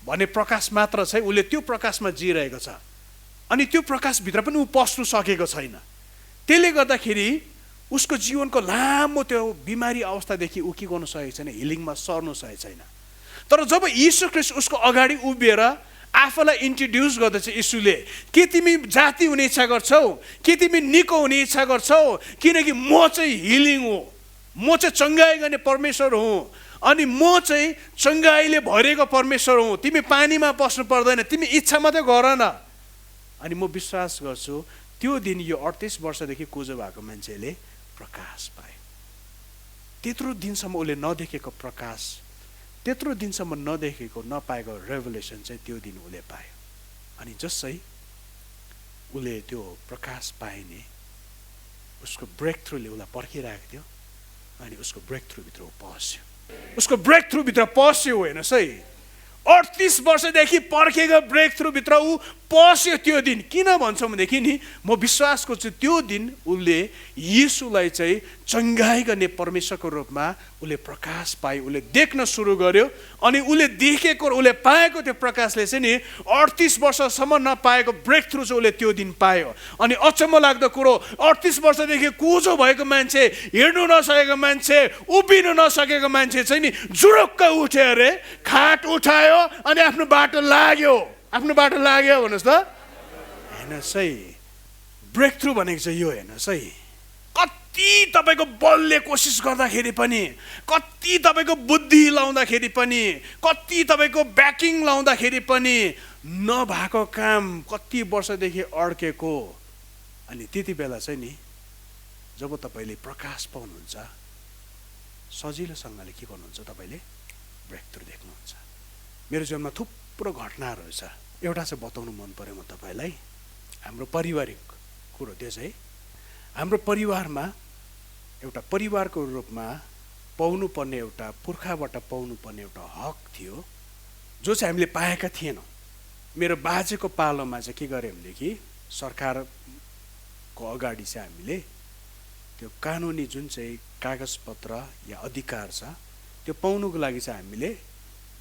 भन्ने प्रकाश मात्र छ, उसले त्यो प्रकाशमा जिरहेको छ, अनि त्यो प्रकाशभित्र पनि ऊ पस्नु सकेको छैन। त्यसले गर्दाखेरि उसको जीवनको लामो त्यो बिमारी अवस्थादेखि ऊ के गर्नु सकेको छैन, हिलिङमा सर्नु सकेको छैन। तर जब यीशु ख्रीष्ट उसको अगाडि उभिएर आफूलाई इन्ट्रोड्युस गर्दछ यीशुले, के तिमी जाति हुने इच्छा गर्छौ, के तिमी निको हुने इच्छा गर्छौ, किनकि म चाहिँ हिलिङ हो, म चाहिँ चङ्गाई गर्ने परमेश्वर हुँ, अनि म चाहिँ चङ्गाईले भरेको परमेश्वर हुँ, तिमी पानीमा पस्नु पर्दैन, तिमी इच्छा मात्रै गर न। अनि म विश्वास गर्छु त्यो दिन यो 38 वर्षदेखि कुजो भएको मान्छेले प्रकाश पायो। त्यत्रो दिनसम्म उसले नदेखेको प्रकाश, त्यत्रो दिनसम्म नदेखेको नपाएको रेभलेसन चाहिँ त्यो दिन उसले पायो। अनि जसै उसले त्यो प्रकाश पाए नि उसको ब्रेक थ्रुले उसलाई पर्खिरहेको थियो, अनि उसको ब्रेक थ्रुभित्र ऊ पस्यो, उसको ब्रेक थ्रुभित्र पस्यो। हेर्नुहोस् है, 38 वर्षदेखि पर्खेको ब्रेक थ्रुभित्र ऊ पस्यो त्यो दिन। किन भन्छौँ भनेदेखि नि म विश्वास गर्छु त्यो दिन उसले यीशुलाई चाहिँ चङ्गाई गर्ने परमेश्वरको रूपमा उसले प्रकाश पायो, उसले देख्न सुरु गर्यो, अनि उसले देखेको, उसले पाएको त्यो प्रकाशले चाहिँ नि 38 वर्षसम्म नपाएको ब्रेक थ्रु चाहिँ उसले त्यो दिन पायो। अनि अचम्म लाग्दो कुरो, 38 वर्षदेखि कुजो भएको मान्छे, हिँड्नु नसकेको मान्छे, उभिनु नसकेको मान्छे चाहिँ नि जुरुक्क उठ्यो अरे, खाट उठायो अनि आफ्नो बाटो लाग्यो, आफ्नो बाटो लाग्यो। भन्नुहोस् त, हेर्नुहोस् है, ब्रेक थ्रु भनेको चाहिँ यो। हेर्नुहोस् है, कति तपाईँको बलले कोसिस गर्दाखेरि पनि, कति तपाईँको बुद्धि लाउँदाखेरि पनि, कति तपाईँको ब्याकिङ लाउँदाखेरि पनि नभएको काम कति वर्षदेखि अड्केको, अनि त्यति बेला चाहिँ नि जब तपाईँले प्रकाश पाउनुहुन्छ सजिलोसँगले के गर्नुहुन्छ, तपाईँले ब्रेक थ्रु देख्नुहुन्छ। मेरो जीवनमा थुप्रो घटनाहरू छ, एउटा चाहिँ बताउनु मन पर्यो म तपाईँलाई। हाम्रो पारिवारिक कुरो त्यो चाहिँ हाम्रो परिवारमा एउटा परिवारको रूपमा पाउनुपर्ने, एउटा पुर्खाबाट पाउनुपर्ने एउटा हक थियो जो चाहिँ हामीले पाएका थिएनौँ। मेरो बाजेको पालोमा चाहिँ के गर्यो भनेदेखि सरकारको अगाडि चाहिँ हामीले त्यो कानुनी जुन चाहिँ कागजपत्र या अधिकार छ त्यो पाउनुको लागि चाहिँ हामीले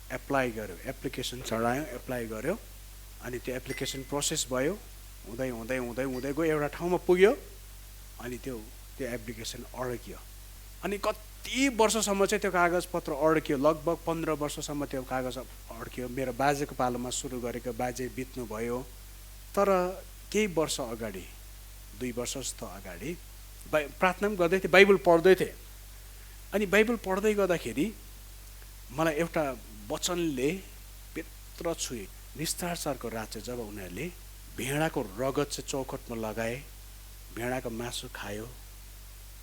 एप्लाई गर्यो, एप्लिकेसन चढायौँ, एप्लाई गर्यो, अनि त्यो एप्लिकेसन प्रोसेस भयो, हुँदै हुँदै हुँदै हुँदै गयो, एउटा ठाउँमा पुग्यो, अनि त्यो एप्लिकेसन अड्कियो। अनि कति वर्षसम्म चाहिँ त्यो कागजपत्र अड्कियो, लगभग 15 वर्षसम्म त्यो कागज अड्कियो। मेरो बाजेको पालोमा सुरु गरेको, बाजे बित्नुभयो। तर केही वर्ष अगाडि, 2 वर्ष जस्तो अगाडि प्रार्थना पनि गर्दै थिएँ, बाइबल पढ्दै थिएँ। अनि बाइबल पढ्दै गर्दाखेरि मलाई एउटा वचनले भित्र छुए। निस्तारको रात चाहिँ जब उनीहरूले भेडाको रगत चाहिँ चौखटमा लगाए, भेडाको मासु खायो,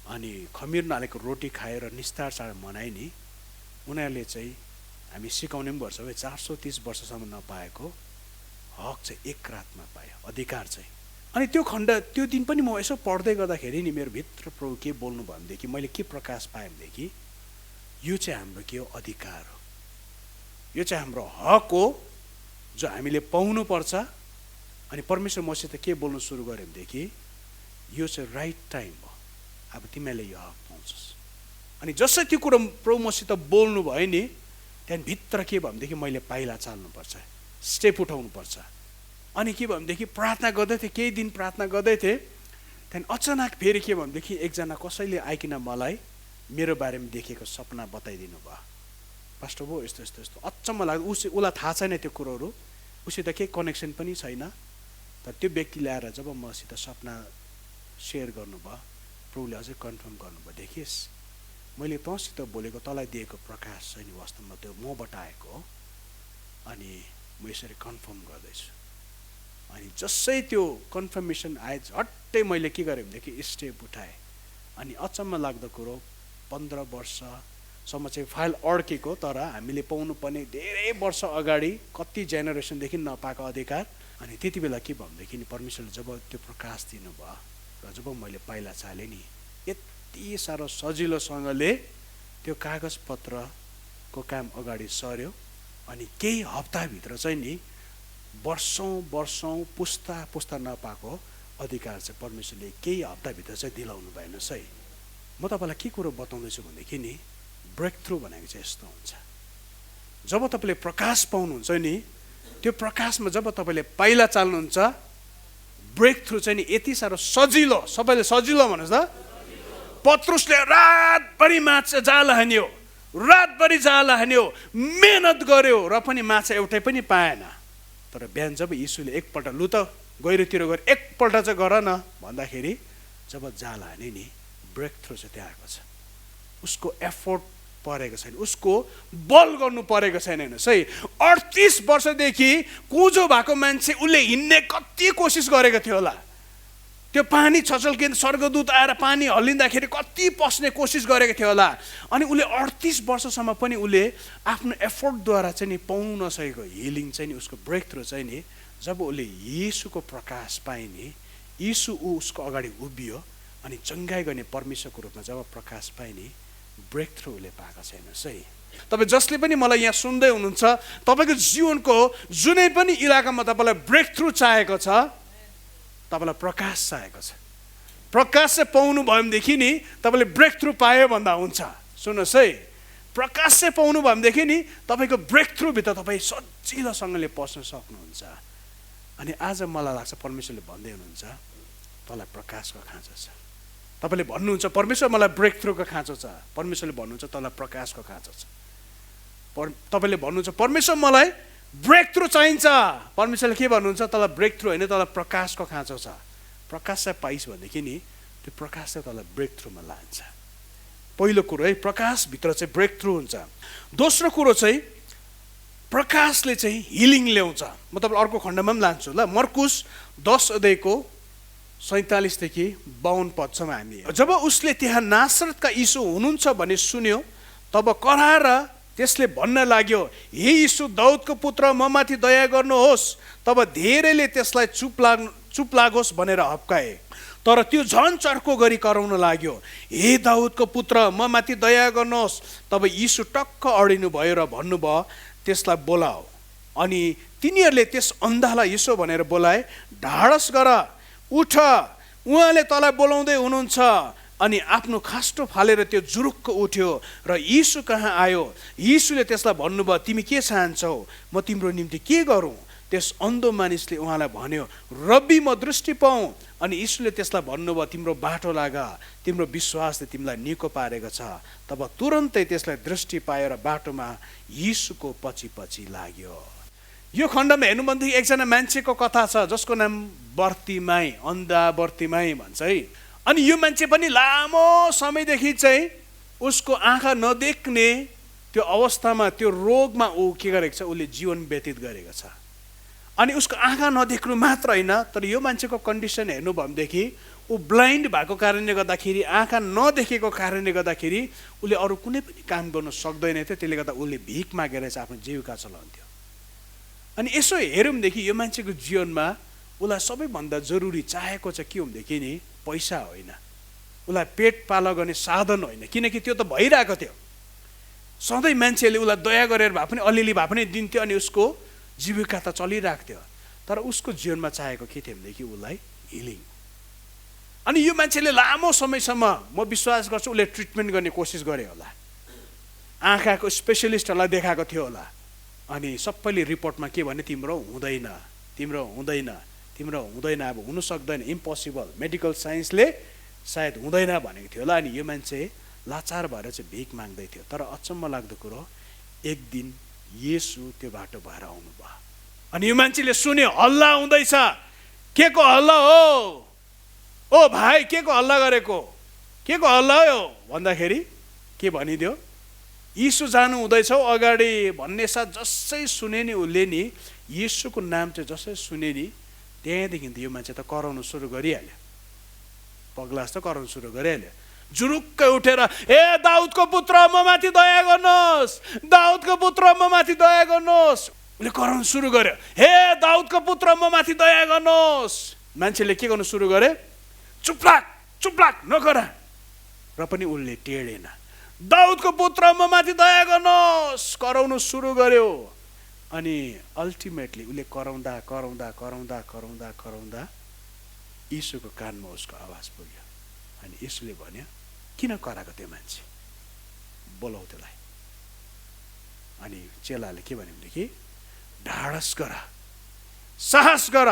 अनि खमिर नहालेको रोटी खायो र निस्तार चाड मनाए नि, उनीहरूले चाहिँ, हामी सिकाउने पनि गर्छौँ, 430 वर्षसम्म नपाएको हक चाहिँ एक रातमा पायो, अधिकार चाहिँ। अनि त्यो खण्ड, त्यो दिन पनि म यसो पढ्दै गर्दाखेरि नि मेरो भित्र प्रभु के बोल्नु भनेदेखि मैले के प्रकाश पाएँ भनेदेखि यो चाहिँ हाम्रो के हो, अधिकार हो, यो चाहिँ हाम्रो हक हो जो हामीले पाउनुपर्छ। अनि परमेश्वर मसित के बोल्नु सुरु गर्यो भनेदेखि यो चाहिँ राइट टाइम हो, अब तिमीले यो हक पाउँछस्। अनि जसै त्यो कुरो प्रभु मसित बोल्नु भयो नि, त्यहाँदेखि भित्र के भयो भनेदेखि मैले पाइला चाल्नुपर्छ, स्टेप उठाउनुपर्छ। अनि के भयो भनेदेखि प्रार्थना गर्दै थिएँ, केही दिन प्रार्थना गर्दै थिएँ, त्यहाँदेखि अचानक फेरि के भयो भनेदेखि एकजना कसैले आइकन मलाई मेरो बारेमा देखेको सपना बताइदिनु भयो। पास्टर भयो यस्तो यस्तो यस्तो, अचम्म लाग्यो। उसलाई थाहा छैन त्यो कुरोहरू, उसित केही कनेक्सन पनि छैन। तर त्यो व्यक्तिले आएर जब मसित सपना सेयर गर्नुभयो, प्रभुले अझै कन्फर्म गर्नुभयो, देखिस् मैले तँसित बोलेको, तँलाई दिएको प्रकाश चाहिँ नि वास्तवमा त्यो मबाट आएको हो, अनि म यसरी कन्फर्म गर्दैछु। अनि जसै त्यो कन्फर्मेसन आए, झट्टै मैले के गरेँ भनेदेखि स्टेप उठाएँ। अनि अचम्म लाग्दो कुरो, 15 वर्षसम्म चाहिँ फाइल अड्केको, तर हामीले पाउनुपर्ने धेरै वर्ष अगाडि कति जेनेरेसनदेखि नपाएको अधिकार। अनि त्यति बेला के भयो भनेदेखि परमेश्वरले जब त्यो प्रकाश दिनुभयो र जब मैले पाइला चालेँ नि, यति साह्रो सजिलोसँगले त्यो कागजपत्रको काम अगाडि सर्यो। अनि केही हप्ताभित्र चाहिँ नि वर्षौँ वर्षौँ पुस्ता पुस्ता नपाएको अधिकार चाहिँ परमेश्वरले केही हप्ताभित्र चाहिँ दिलाउनु भएन। सही, म तपाईँलाई के कुरो बताउँदैछु भनेदेखि नि, ब्रेक थ्रु भनेको चाहिँ यस्तो हुन्छ, जब तपाईँले प्रकाश पाउनुहुन्छ नि, त्यो प्रकाशमा जब तपाईँले पाइला चाल्नुहुन्छ, ब्रेक थ्रु चाहिँ नि यति साह्रो सजिलो, सबैले सजिलो भन्नुहोस् त। पत्रुसले रातभरि माछा जाल हान्यो, रातभरि जाल हान्यो, मेहनत गर्यो, र पनि माछा एउटै पनि पाएन। तर बिहान जब यीशुले एकपल्ट लु त गहिरोतिर गएर एकपल्ट चाहिँ गर न भन्दाखेरि जब जाल हाने नि, ब्रेक थ्रु चाहिँ त्यहाँ आएको छ। उसको एफोर्ट परेको छैन, उसको बल गर्नु परेको छैन। हेर्नुहोस् है, 38 वर्षदेखि कुजो भएको मान्छे, उसले हिँड्ने कति कोसिस गरेको थियो होला। त्यो पानी छचल्किँदा स्वर्गदूत आएर पानी हल्लिँदाखेरि कति पस्ने कोसिस गरेको थियो होला। अनि उसले 38 वर्षसम्म पनि उसले आफ्नो एफोर्टद्वारा चाहिँ नि पाउन नसकेको हिलिङ चाहिँ नि, उसको ब्रेक थ्रु चाहिँ नि, जब उसले यीशुको प्रकाश पाए नि, यीशु उसको अगाडि उभियो, अनि चङ्गाइ गर्ने परमेश्वरको रूपमा जब प्रकाश पाए नि, ब्रेक थ्रु उसले पाएको छैन। सही, तपाईँ जसले पनि मलाई यहाँ सुन्दै हुनुहुन्छ, तपाईँको जीवनको जुनै पनि इलाकामा तपाईँलाई ब्रेक थ्रु चाहेको छ, तपाईँलाई प्रकाश चाहेको छ। प्रकाश चाहिँ पाउनु भयो भनेदेखि नि तपाईँले ब्रेक थ्रु पायो भन्दा हुन्छ। सुन्नुहोस् है, प्रकाश चाहिँ पाउनु भयो भनेदेखि नि तपाईँको ब्रेक थ्रुभित्र तपाईँ सजिलोसँगले पस्न सक्नुहुन्छ। अनि आज मलाई लाग्छ परमेश्वरले भन्दै हुनुहुन्छ, तँलाई प्रकाशको खाँचो छ। तपाईँले भन्नुहुन्छ परमेश्वर मलाई ब्रेक थ्रुको खाँचो छ, परमेश्वरले भन्नुहुन्छ तँलाई प्रकाशको खाँचो छ। तपाईँले भन्नुहुन्छ परमेश्वर मलाई ब्रेक थ्रु चाहिन्छ, परमेश्वरले के भन्नुहुन्छ, तँलाई ब्रेक थ्रु होइन, तँलाई प्रकाशको खाँचो छ। प्रकाश चाहिँ पाइस् भनेदेखि नि त्यो प्रकाश चाहिँ तँलाई ब्रेक थ्रुमा लान्छ। पहिलो कुरो है, प्रकाशभित्र चाहिँ ब्रेक थ्रु हुन्छ। दोस्रो कुरो चाहिँ प्रकाशले चाहिँ हिलिङ ल्याउँछ। म तपाईँलाई अर्को खण्डमा पनि लान्छु ल। मर्कुस 10 अध्यायको 47 देखि 52 पदसम्म हामी। जब उसले त्यहाँ नासरतका यीशु हुनुहुन्छ भन्ने सुन्यो, तब कराएर त्यसले भन्न लाग्यो, हे यीशु दाउदको पुत्र, म माथि दया गर्नुहोस्। तब धेरैले त्यसलाई चुप लागोस् भनेर हप्काए, तर त्यो झन् चर्को गरी कराउन लाग्यो, हे दाउदको पुत्र, म माथि दया गर्नुहोस्। तब यीशु टक्क अडिनु भयो र भन्नुभयो, त्यसलाई बोलाऊ। अनि तिनीहरूले त्यस अन्धालाई यसो भनेर बोलाए, ढाडस गर, उठ, उहाँले तँलाई बोलाउँदै हुनुहुन्छ। अनि आफ्नो खास्टो फालेर त्यो जुरुक्क उठ्यो र यीशु कहाँ आयो। यीशुले त्यसलाई भन्नुभयो, तिमी के चाहन्छौ, म तिम्रो निम्ति के गरौँ। त्यस अन्धो मानिसले उहाँलाई भन्यो, रब्बी म दृष्टि पाऊँ। अनि यीशुले त्यसलाई भन्नुभयो, तिम्रो बाटो लाग, तिम्रो विश्वासले तिमीलाई निको पारेको छ। तब तुरन्तै त्यसलाई दृष्टि पायो र बाटोमा यीशुको पछि पछि लाग्यो। यो खण्डमा हेर्नु भनेदेखि एकजना मान्छेको कथा छ जसको नाम बर्तिमाई, अन्धा बर्तिमाई भन्छ है। अनि यो मान्छे पनि लामो समयदेखि चाहिँ उसको आँखा नदेख्ने त्यो अवस्थामा, त्यो रोगमा ऊ के गरेको छ, उसले जीवन व्यतीत गरेको छ। अनि उसको आँखा नदेख्नु मात्र होइन, तर यो मान्छेको कन्डिसन हेर्नु भनेदेखि ऊ ब्लाइन्ड भएको कारणले गर्दाखेरि, आँखा नदेखेको कारणले गर्दाखेरि उसले अरू कुनै पनि काम गर्न सक्दैन थियो। त्यसले गर्दा उसले भिख मागेर चाहिँ आफ्नो जीविका चलाउँथ्यो। अनि यसो हेऱ्यौँ भनेदेखि यो मान्छेको जीवनमा उसलाई सबैभन्दा जरुरी चाहेको चाहिँ के हो भनेदेखि नि, पैसा होइन, उसलाई पेट पालो गर्ने साधन होइन, किनकि त्यो त भइरहेको थियो। सधैँ मान्छेले उसलाई दया गरेर भए पनि अलिअलि भए पनि दिन्थ्यो अनि उसको जीविका त चलिरहेको थियो। तर उसको जीवनमा चाहेको के थियो भनेदेखि उसलाई हिलिङ। अनि यो मान्छेले लामो समयसम्म म विश्वास गर्छु उसले ट्रिटमेन्ट गर्ने कोसिस गरे होला, आँखाको स्पेसलिस्टहरूलाई देखाएको थियो होला। अनि सबैले रिपोर्टमा के भने, तिम्रो हुँदैन, तिम्रो हुँदैन, तिम्रो हुँदैन, अब हुनु सक्दैन, इम्पोसिबल, मेडिकल साइन्सले सायद हुँदैन भनेको थियो होला। अनि यो मान्छे लाचार भएर चाहिँ भिख माग्दै थियो। तर अचम्म लाग्दो कुरो, एक दिन येशू त्यो बाटो भएर आउनुभयो। अनि यो मान्छेले सुन्यो हल्ला हुँदैछ। के को हल्ला हो? ओ भाइ, के को हल्ला गरेको? के को हल्ला हो भन्दाखेरि के भनिदियो, यीशु जानु हुँदैछ अगाडि भन्ने साथ जसै सुने नि उसले नि, यीशुको नाम चाहिँ जसै सुने नि, त्यहाँदेखि यो मान्छे त कराउनु सुरु गरिहाल्यो। पगला जस्तो कराउनु सुरु गरिहाल्यो। जुरुक्कै उठेर, हे दाउदको पुत्र म माथि दया गर्नुहोस्, दाउदको पुत्र म माथि दया गर्नुहोस्, उसले कराउनु सुरु गर्यो। हे दाउदको पुत्र म माथि दया गर्नुहोस्। मान्छेले के गर्नु सुरु गरे, चुपलाक चुपलाक नगरा, र पनि उसले टेडेन। दाउदको पुत्र म माथि दया गर्नुहोस् कराउनु सुरु गर्यो। अनि अल्टिमेटली उसले कराउँदा कराउँदा कराउँदा कराउँदा कराउँदा यीशुको कानमा उसको आवाज पुग्यो। अनि यीशुले भन्यो, किन कराएको त्यो मान्छे, बोलाऊ त्यसलाई। अनि चेलाले के भन्यो भनेदेखि, ढाडस गर, साहस गर,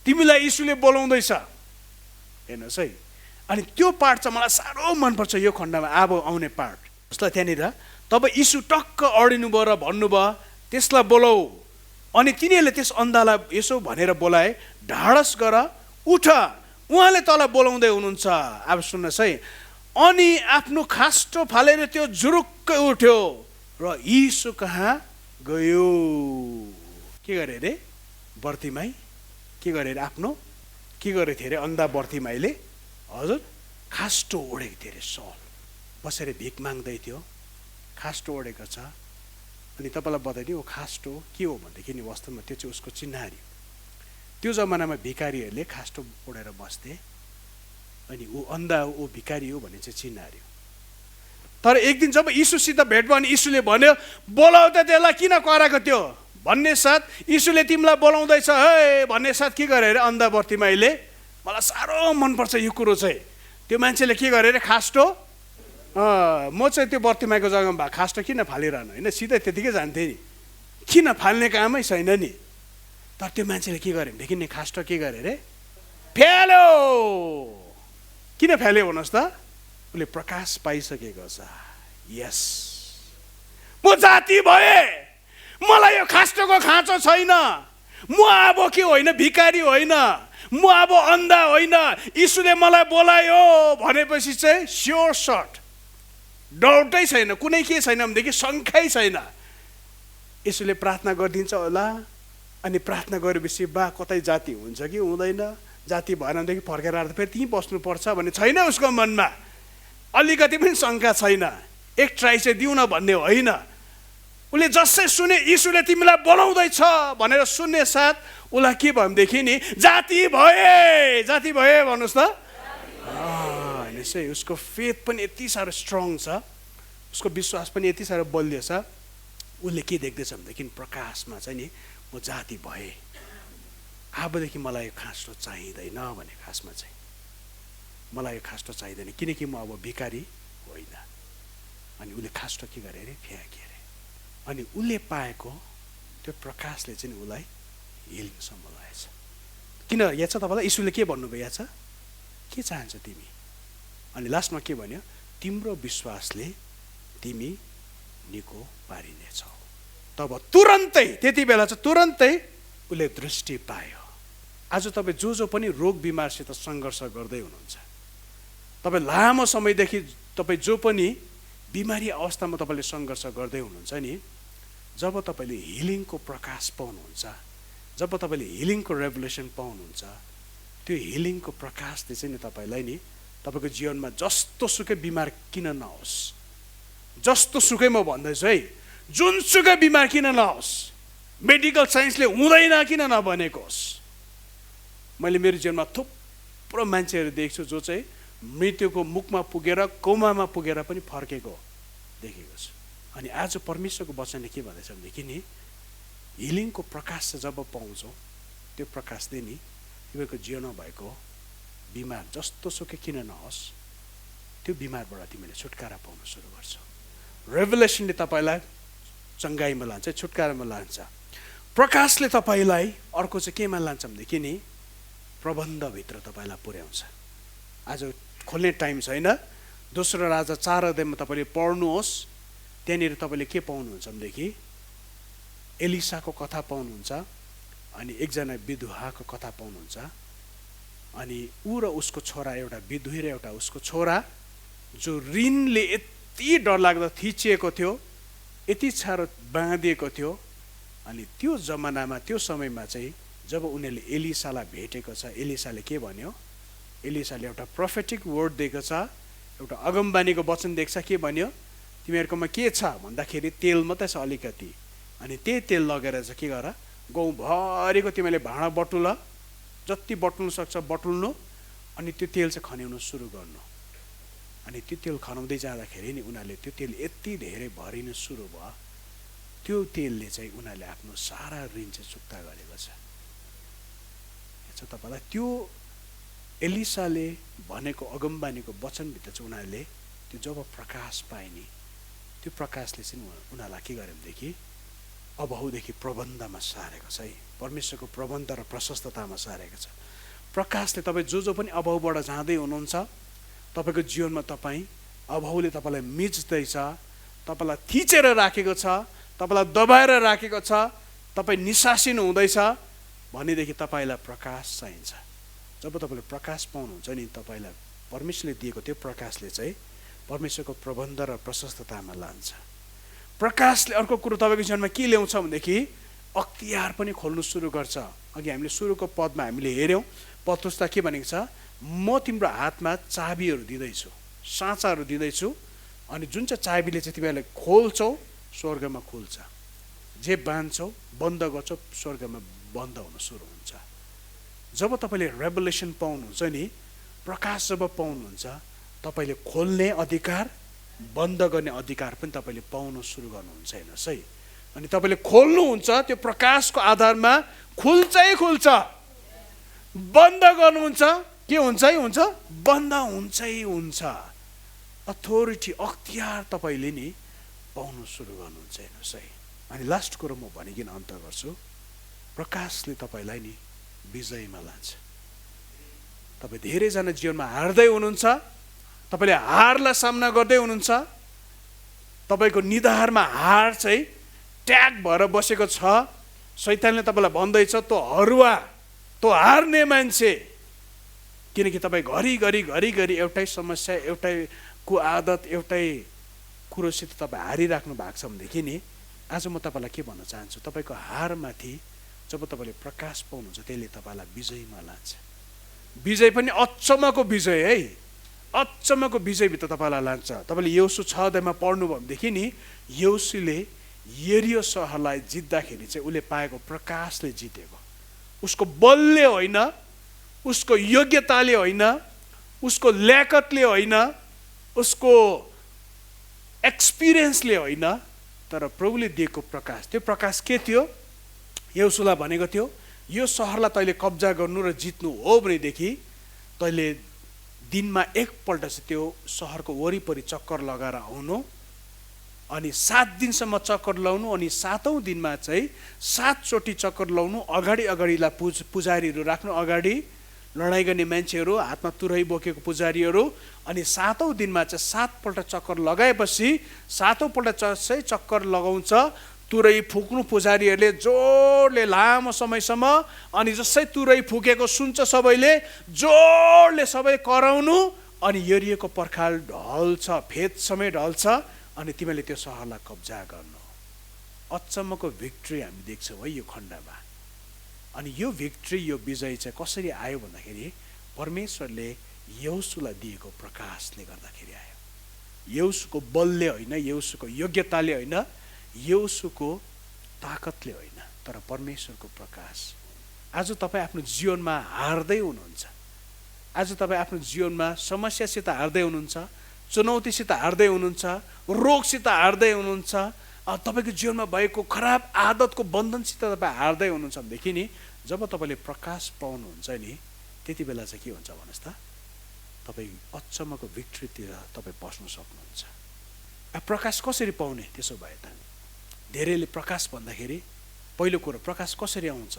तिमीलाई यीशुले बोलाउँदैछ। हेर्नुहोस् है। अनि त्यो पार्ट चाहिँ मलाई साह्रो मनपर्छ यो खण्डमा अब आउने पार्ट। जसलाई त्यहाँनिर तब यीशु टक्क अडिनुभयो र भन्नुभयो, त्यसलाई बोलाऊ। अनि तिनीहरूले त्यस अन्धालाई यसो भनेर बोलाए, ढाडस गर, उठ, उहाँले तँलाई बोलाउँदै हुनुहुन्छ। अब सुन्नुहोस् है। अनि आफ्नो खास्टो फालेर त्यो जुरुक्कै उठ्यो र यीशु कहाँ गयो। के गरे रे बर्तिमाई? के गरे रे? आफ्नो के गरे थियो अरे अन्धा बर्तिमाईले? हजुर, खास्टो ओढेको थियो अरे, सल बसेर भिख माग्दै थियो, खास्टो ओढेको छ। अनि तपाईँलाई बताइदिउँ वो खास्टो के हो भनेदेखि नि वास्तवमा त्यो चाहिँ उसको चिन्हारी। त्यो जमानामा भिखारीहरूले खास्टो ओढेर बस्थे, अनि ऊ अन्धा ऊ भिखारी हो भन्ने चाहिँ चिन्हारी हो। तर एक दिन जब यीशुसित भेट भयो अनि यीशुले भन्यो, बोलाऊ त त्यसलाई, किन कराएको त्यो भन्ने साथ, यीशुले तिमीलाई बोलाउँदैछ है भन्ने साथ के गरे अरे अन्धा बर्तिमाईले? मलाई साह्रो मनपर्छ यो कुरो चाहिँ। त्यो मान्छेले के गरे अरे, खास्टो, म चाहिँ त्यो बर्तिमाईको जग्गामा भए खास्टो किन फालिरहनु, होइन, सिधै त्यतिकै जान्थेँ नि, किन फाल्ने कामै छैन नि। तर त्यो मान्छेले के गर्यो भनेदेखि नि खास्टो के गरे अरे, फ्याल्यो। किन फ्याल्यो भन्नुहोस् त? उसले प्रकाश पाइसकेको छ। यस, म जाति भए, मलाई यो खास्टोको खाँचो छैन, म अब के होइन, भिखारी होइन, म अब अन्धा होइन, यीशुले मलाई बोलायो भनेपछि चाहिँ स्योर सर्ट, डाउटै छैन, कुनै के छैन भनेदेखि शङ्कै छैन। यीशुले प्रार्थना गरिदिन्छ होला। अनि प्रार्थना गरेपछि बा कतै जाति हुन्छ कि हुँदैन, जाति भएन भनेदेखि फर्केर आएर फेरि त्यहीँ बस्नुपर्छ भन्ने छैन उसको मनमा, अलिकति पनि शङ्का छैन। एक ट्राई चाहिँ दिउँ न भन्ने होइन। उसले जसै सुने यीशुले तिमीलाई बोलाउँदैछ भनेर सुन्ने साथ उसलाई के भयो भनेदेखि नि जाति भए, जाति भए भन्नुहोस् त। हेर्नुहोस् है, उसको फेथ पनि यति साह्रो स्ट्रङ छ, उसको विश्वास पनि यति साह्रो बलियो छ। उसले के देख्दैछ भनेदेखि प्रकाशमा चाहिँ नि म जाति भए, अबदेखि मलाई यो खास्टो चाहिँदैन भने, खासमा चाहिँ मलाई यो खास्टो चाहिँदैन किनकि म अब भिखारी होइन। अनि उसले खास्टो के गरे अरे, फ्याँके अरे। अनि उसले पाएको त्यो प्रकाशले चाहिँ उसलाई हिलिङसम्म लगेछ। किन यहाँ छ तपाईँलाई यीशुले के भन्नुभयो यहाँ छ, के चाहन्छ तिमी? अनि लास्टमा के भन्यो, तिम्रो विश्वासले तिमी निको पारिनेछौ। तब तुरन्तै, त्यति बेला चाहिँ तुरन्तै उसले दृष्टि पायो। आज तपाईँ जो पनि रोग बिमारसित सङ्घर्ष गर्दै हुनुहुन्छ, तपाईँ लामो समयदेखि तपाईँ जो पनि बिमारी अवस्थामा तपाईँले सङ्घर्ष गर्दै हुनुहुन्छ नि, जब तपाईँले हिलिङको प्रकाश पाउनुहुन्छ, जब तपाईँले हिलिङको रेभोल्युसन पाउनुहुन्छ, त्यो हिलिङको प्रकाशले चाहिँ नि तपाईँलाई नि तपाईँको जीवनमा जस्तो सुकै बिमार किन नहोस्, जस्तो सुकै म भन्दैछु है, जुनसुकै बिमार किन नहोस्, मेडिकल साइन्सले हुँदैन किन नभनेको होस्। मैले मेरो जीवनमा थुप्रो मान्छेहरू देख्छु जो चाहिँ मृत्युको मुखमा पुगेर कोमामा पुगेर पनि फर्केको देखेको छु। अनि आज परमेश्वरको वचनले के भन्दैछ भनेदेखि नि, हिलिङको प्रकाश चाहिँ जब पाउँछौ, त्यो प्रकाशले नि तिमीहरूको जीवनमा भएको बिमार जस्तो सुकै किन नहोस्, त्यो बिमारबाट तिमीले छुटकारा पाउन सुरु गर्छौ। रेभोल्युसनले तपाईँलाई चङ्गाइमा लान्छ, छुटकारामा लान्छ। प्रकाशले तपाईँलाई अर्को चाहिँ केमा लान्छ भनेदेखि नि प्रबन्धभित्र तपाईँलाई पुर्याउँछ। आज खोल्ने टाइम छैन। दोस्रो राजा 4 अध्यायमा तपाईँले पढ्नुहोस्, त्यहाँनिर तपाईँले के पाउनुहुन्छ भनेदेखि एलिसाको कथा पाउनुहुन्छ, अनि एकजना विधुवाको कथा पाउनुहुन्छ। अनि ऊ र उसको छोरा, एउटा विधुवी र एउटा उसको छोरा, जो ऋणले यति डरलाग्दो थिचिएको थियो, यति साह्रो बाँधिएको थियो। अनि त्यो जमानामा, त्यो समयमा चाहिँ जब उनीहरूले एलिसालाई भेटेको छ, एलिसाले के भन्यो, एलिसाले एउटा प्रोफेटिक वर्ड दिएको छ, एउटा अगमबानीको वचन दिएको छ। के भन्यो, तिमीहरूकोमा के छ भन्दाखेरि तेल मात्रै छ अलिकति, अनि त्यही तेल लगेर चाहिँ के गर, गाउँभरिको तिमीले भाँडा बटुल, जति बटुल्नु सक्छ बटुल्नु, अनि त्यो तेल चाहिँ खन्याउनु सुरु गर्नु। अनि त्यो तेल खनाउँदै जाँदाखेरि नि उनीहरूले त्यो तेल यति धेरै भरिनु सुरु भयो, त्यो तेलले चाहिँ उनीहरूले आफ्नो सारा ऋण चाहिँ चुक्ता गरेको छ। तपाईँलाई त्यो एलिसाले भनेको अगमबानीको वचनभित्र चाहिँ उनीहरूले त्यो जब प्रकाश पाए नि, त्यो प्रकाशले चाहिँ उनीहरूलाई के गर्यो भनेदेखि अभावदेखि प्रबन्धमा सारेको छ है। परमेश्वरको प्रबन्ध र प्रशस्ततामा सारेको छ। प्रकाशले तपाईँ जो पनि अभावबाट जाँदै हुनुहुन्छ, तपाईँको जीवनमा तपाईँ अभावले तपाईँलाई मिच्दैछ, तपाईँलाई थिचेर राखेको छ, तपाईँलाई दबाएर राखेको छ, तपाईँ निसासिनु हुँदैछ भनेदेखि तपाईँलाई प्रकाश चाहिन्छ। जब तपाईँले प्रकाश पाउनुहुन्छ नि, तपाईँलाई परमेश्वरले दिएको त्यो प्रकाशले चाहिँ परमेश्वरको प्रबन्ध र प्रशस्ततामा लान्छ। प्रकाशले अर्को कुरो तपाईँको जीवनमा के ल्याउँछ भनेदेखि अख्तियार पनि खोल्नु सुरु गर्छ। अघि हामीले सुरुको पदमा हामीले हेऱ्यौँ, पत्रुसलाई के भनेको छ, म तिम्रो हातमा चाबीहरू दिँदैछु, साँचाहरू दिँदैछु, अनि जुन चाहिँ चाबीले चाहिँ तिमीहरूले खोल्छौ स्वर्गमा खुल्छ, जे बाँध्छौ बन्द गर्छौ स्वर्गमा बन्द हुन सुरु हुन्छ। जब तपाईँले रेभोल्युसन पाउनुहुन्छ नि, प्रकाश जब पाउनुहुन्छ, तपाईँले खोल्ने अधिकार, बन्द गर्ने अधिकार पनि तपाईँले पाउन सुरु गर्नुहुन्छ। हेर्नुहोस् है, अनि तपाईँले खोल्नुहुन्छ, त्यो प्रकाशको आधारमा खुल्छै खुल्छ, बन्द गर्नुहुन्छ के हुन्छ है हुन्छ, बन्द हुन्छै हुन्छ। अथोरिटी, अख्तियार तपाईँले नि पाउनु सुरु गर्नुहुन्छ। हेर्नुहोस् है, अनि लास्ट कुरो म भनिकन अन्त गर्छु, प्रकाशले तपाईँलाई नि विजयमा लान्छ। तपाईँ धेरैजना जीवनमा हार्दै हुनुहुन्छ, तपाईँले हारलाई सामना गर्दै हुनुहुन्छ, तपाईँको निधारमा हार चाहिँ ट्याग भएर बसेको छ। शैतानले तपाईँलाई भन्दैछ तँ हरुवा, तँ हार्ने मान्छे, किनकि तपाईँ घरिघरि एउटै समस्या, एउटै कुआदत, एउटै कुरोसित तपाईँ हारिराख्नु भएको छ भनेदेखि नि, आज म तपाईँलाई के भन्न चाहन्छु, तपाईँको हारमाथि जब तपाईँले प्रकाश पाउनुहुन्छ, त्यसले तपाईँलाई विजयमा लान्छ। विजय पनि अचम्मको विजय है, अचम्मको विजयभित्र तपाईँलाई लान्छ। तपाईँले यहोशू 6 अध्यायमा पढ्नुभयो भनेदेखि नि, यहोशूले यरियो सहरलाई जित्दाखेरि चाहिँ उसले पाएको प्रकाशले जितेको, उसको बलले होइन, उसको योग्यताले होइन, उसको ल्याकतले होइन, उसको एक्सपिरियन्सले होइन, तर प्रभुले दिएको प्रकाश। त्यो प्रकाश के थियो, यहोशूलाई भनेको थियो, यो सहरलाई तैँले कब्जा गर्नु र जित्नु हो भनेदेखि तैँले दिनमा एकपल्ट चाहिँ त्यो सहरको वरिपरि चक्कर लगाएर आउनु, अनि 7 दिनसम्म चक्कर लाउनु, अनि 7औं दिनमा चाहिँ 7 चोटि चक्कर लाउनु। अगाडिलाई पुजारीहरू राख्नु, अगाडि लडाइँ गर्ने मान्छेहरू, हातमा तुरै बोकेको पुजारीहरू। अनि 7औं दिनमा चाहिँ 7 पल्ट चक्कर लगाएपछि 7औं पल्ट चाहिँ चक्कर लगाउँछ, तुरै फुक्नु पुजारीहरूले जोडले लामो समयसम्म। अनि जसै तुरै फुकेको सुन्छ सबैले, जोडले सबै कराउनु, अनि यरियोको पर्खाल ढल्छ, फेद समय ढल्छ, अनि तिमीले त्यो सहरलाई कब्जा गर्नु। अचम्मको भिक्ट्री हामी देख्छौँ है यो खण्डमा। अनि यो भिक्ट्री, यो विजय चाहिँ कसरी आयो भन्दाखेरि परमेश्वरले यहोशुलाई दिएको प्रकाशले गर्दाखेरि आयो। यहोशुको बलले होइन, यहोशुको योग्यताले होइन, यहोशुको ताकतले होइन, तर परमेश्वरको प्रकाश। आज तपाईँ आफ्नो जीवनमा हार्दै हुनुहुन्छ, आज तपाईँ आफ्नो जीवनमा समस्यासित हार्दै हुनुहुन्छ, चुनौतीसित हार्दै हुनुहुन्छ, रोगसित हार्दै हुनुहुन्छ, तपाईँको जीवनमा भएको खराब आदतको बन्धनसित तपाईँ हार्दै हुनुहुन्छ भनेदेखि नि जब तपाईँले प्रकाश पाउनुहुन्छ नि त्यति बेला चाहिँ के हुन्छ भन्नुहोस् त, तपाईँ अचम्मको भिक्ट्रीतिर तपाईँ पस्न सक्नुहुन्छ। प्रकाश कसरी पाउने? त्यसो भए त धेरैले प्रकाश भन्दाखेरि पहिलो कुरो प्रकाश कसरी आउँछ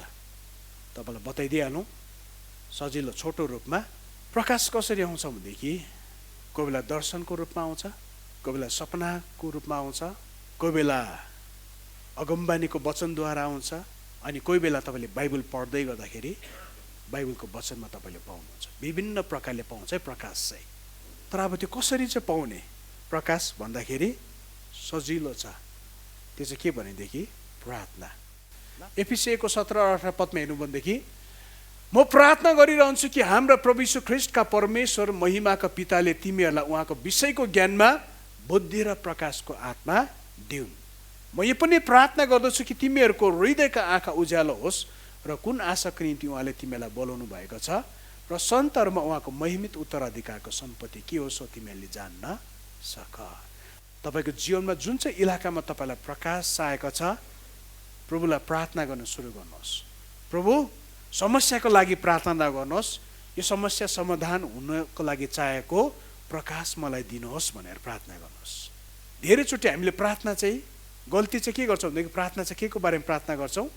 तपाईँलाई बताइदिइहालौँ सजिलो छोटो रूपमा। प्रकाश कसरी आउँछ भनेदेखि कोही बेला दर्शनको रूपमा आउँछ, कोही बेला सपनाको रूपमा आउँछ, कोही बेला अगमबानीको वचनद्वारा आउँछ, अनि कोही बेला तपाईँले बाइबल पढ्दै गर्दाखेरि बाइबलको वचनमा तपाईँले पाउनुहुन्छ। विभिन्न प्रकारले पाउँछ है प्रकाश चाहिँ। तर अब त्यो कसरी चाहिँ पाउने प्रकाश भन्दाखेरि सजिलो छ। त्यो चाहिँ के भनेदेखि प्रार्थना। एफिसीको 17-18 पदमा हेर्नु भनेदेखि म प्रार्थना गरिरहन्छु कि हाम्रा प्रभु यीशु ख्रीष्टका परमेश्वर महिमाका पिताले तिमीहरूलाई उहाँको विषयको ज्ञानमा बुद्धि र प्रकाशको आत्मा दिउन्। म यो पनि प्रार्थना गर्दछु कि तिमीहरूको हृदयका आँखा उज्यालो होस् र कुन आशाको निम्ति उहाँले तिमीलाई बोलाउनु भएको छ र सन्तहरूमा उहाँको महिमित उत्तराधिकारको सम्पत्ति के हो सो तिमीहरूले जान्न सक। तपाईँको जीवनमा जुन चाहिँ इलाकामा तपाईँलाई प्रकाश चाहिएको छ, प्रभुलाई प्रार्थना गर्न सुरु गर्नुहोस्। प्रभु समस्याको लागि प्रार्थना नगर्नुहोस्, यो समस्या समाधान हुनको लागि चाहिएको प्रकाश मलाई दिनुहोस् भनेर प्रार्थना गर्नुहोस्। धेरैचोटि हामीले प्रार्थना चाहिँ गल्ती चाहिँ के गर्छौँ भनेदेखि प्रार्थना चाहिँ के को बारेमा प्रार्थना गर्छौँ?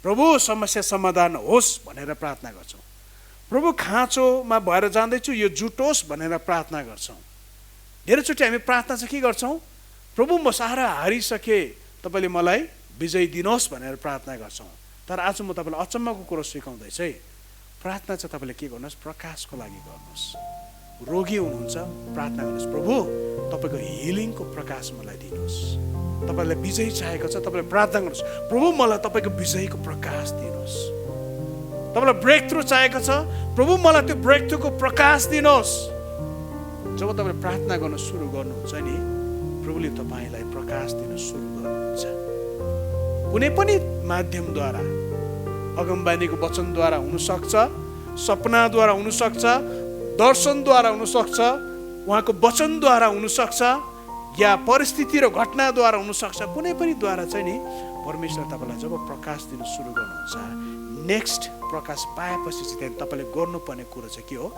प्रभु समस्या समाधान होस् भनेर प्रार्थना गर्छौँ। प्रभु खाँचोमा भएर जाँदैछु यो जुटोस् भनेर प्रार्थना गर्छौँ। धेरैचोटि हामी प्रार्थना चाहिँ के गर्छौँ? प्रभु म सारा हारिसकेँ, तपाईँले मलाई विजय दिनुहोस् भनेर प्रार्थना गर्छौँ। तर आज म तपाईँलाई अचम्मको कुरो सिकाउँदैछ है। प्रार्थना चाहिँ तपाईँले के गर्नुहोस्? प्रकाशको लागि गर्नुहोस्। रोगी हुनुहुन्छ प्रार्थना गर्नुहोस्, प्रभु तपाईँको हिलिङको प्रकाश मलाई दिनुहोस्। तपाईँलाई विजय चाहिएको छ, तपाईँले प्रार्थना गर्नुहोस्, प्रभु मलाई तपाईँको विजयको प्रकाश दिनुहोस्। तपाईँलाई ब्रेक थ्रु चाहिएको छ, प्रभु मलाई त्यो ब्रेक थ्रुको प्रकाश दिनुहोस्। जब तपाईँले प्रार्थना गर्न सुरु गर्नुहुन्छ नि प्रभुले तपाईँलाई प्रकाश दिन सुरु गर्नुहुन्छ। कुनै पनि माध्यमद्वारा, अगमबानीको वचनद्वारा हुनसक्छ, सपनाद्वारा हुनसक्छ, दर्शनद्वारा हुनसक्छ, उहाँको वचनद्वारा हुनसक्छ, या परिस्थिति र घटनाद्वारा हुनसक्छ। कुनै पनि द्वारा चाहिँ नि परमेश्वर तपाईँलाई जब प्रकाश दिन सुरु गर्नुहुन्छ, नेक्स्ट प्रकाश पाएपछि चाहिँ तपाईँले गर्नुपर्ने कुरो चाहिँ के हो?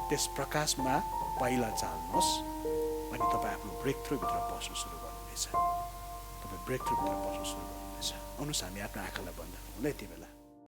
त्यस प्रकाशमा पाइला चाल्नुहोस् अनि तपाईँ आफ्नो ब्रेक थ्रुभित्र पस्न सुरु गर्नुहुनेछ। तपाईँ ब्रेक थ्रुभित्र पस्न सुरु गर्नुहुनेछ। आउनुहोस् हामी आफ्नो आँखालाई बन्द गरौँ यति बेला।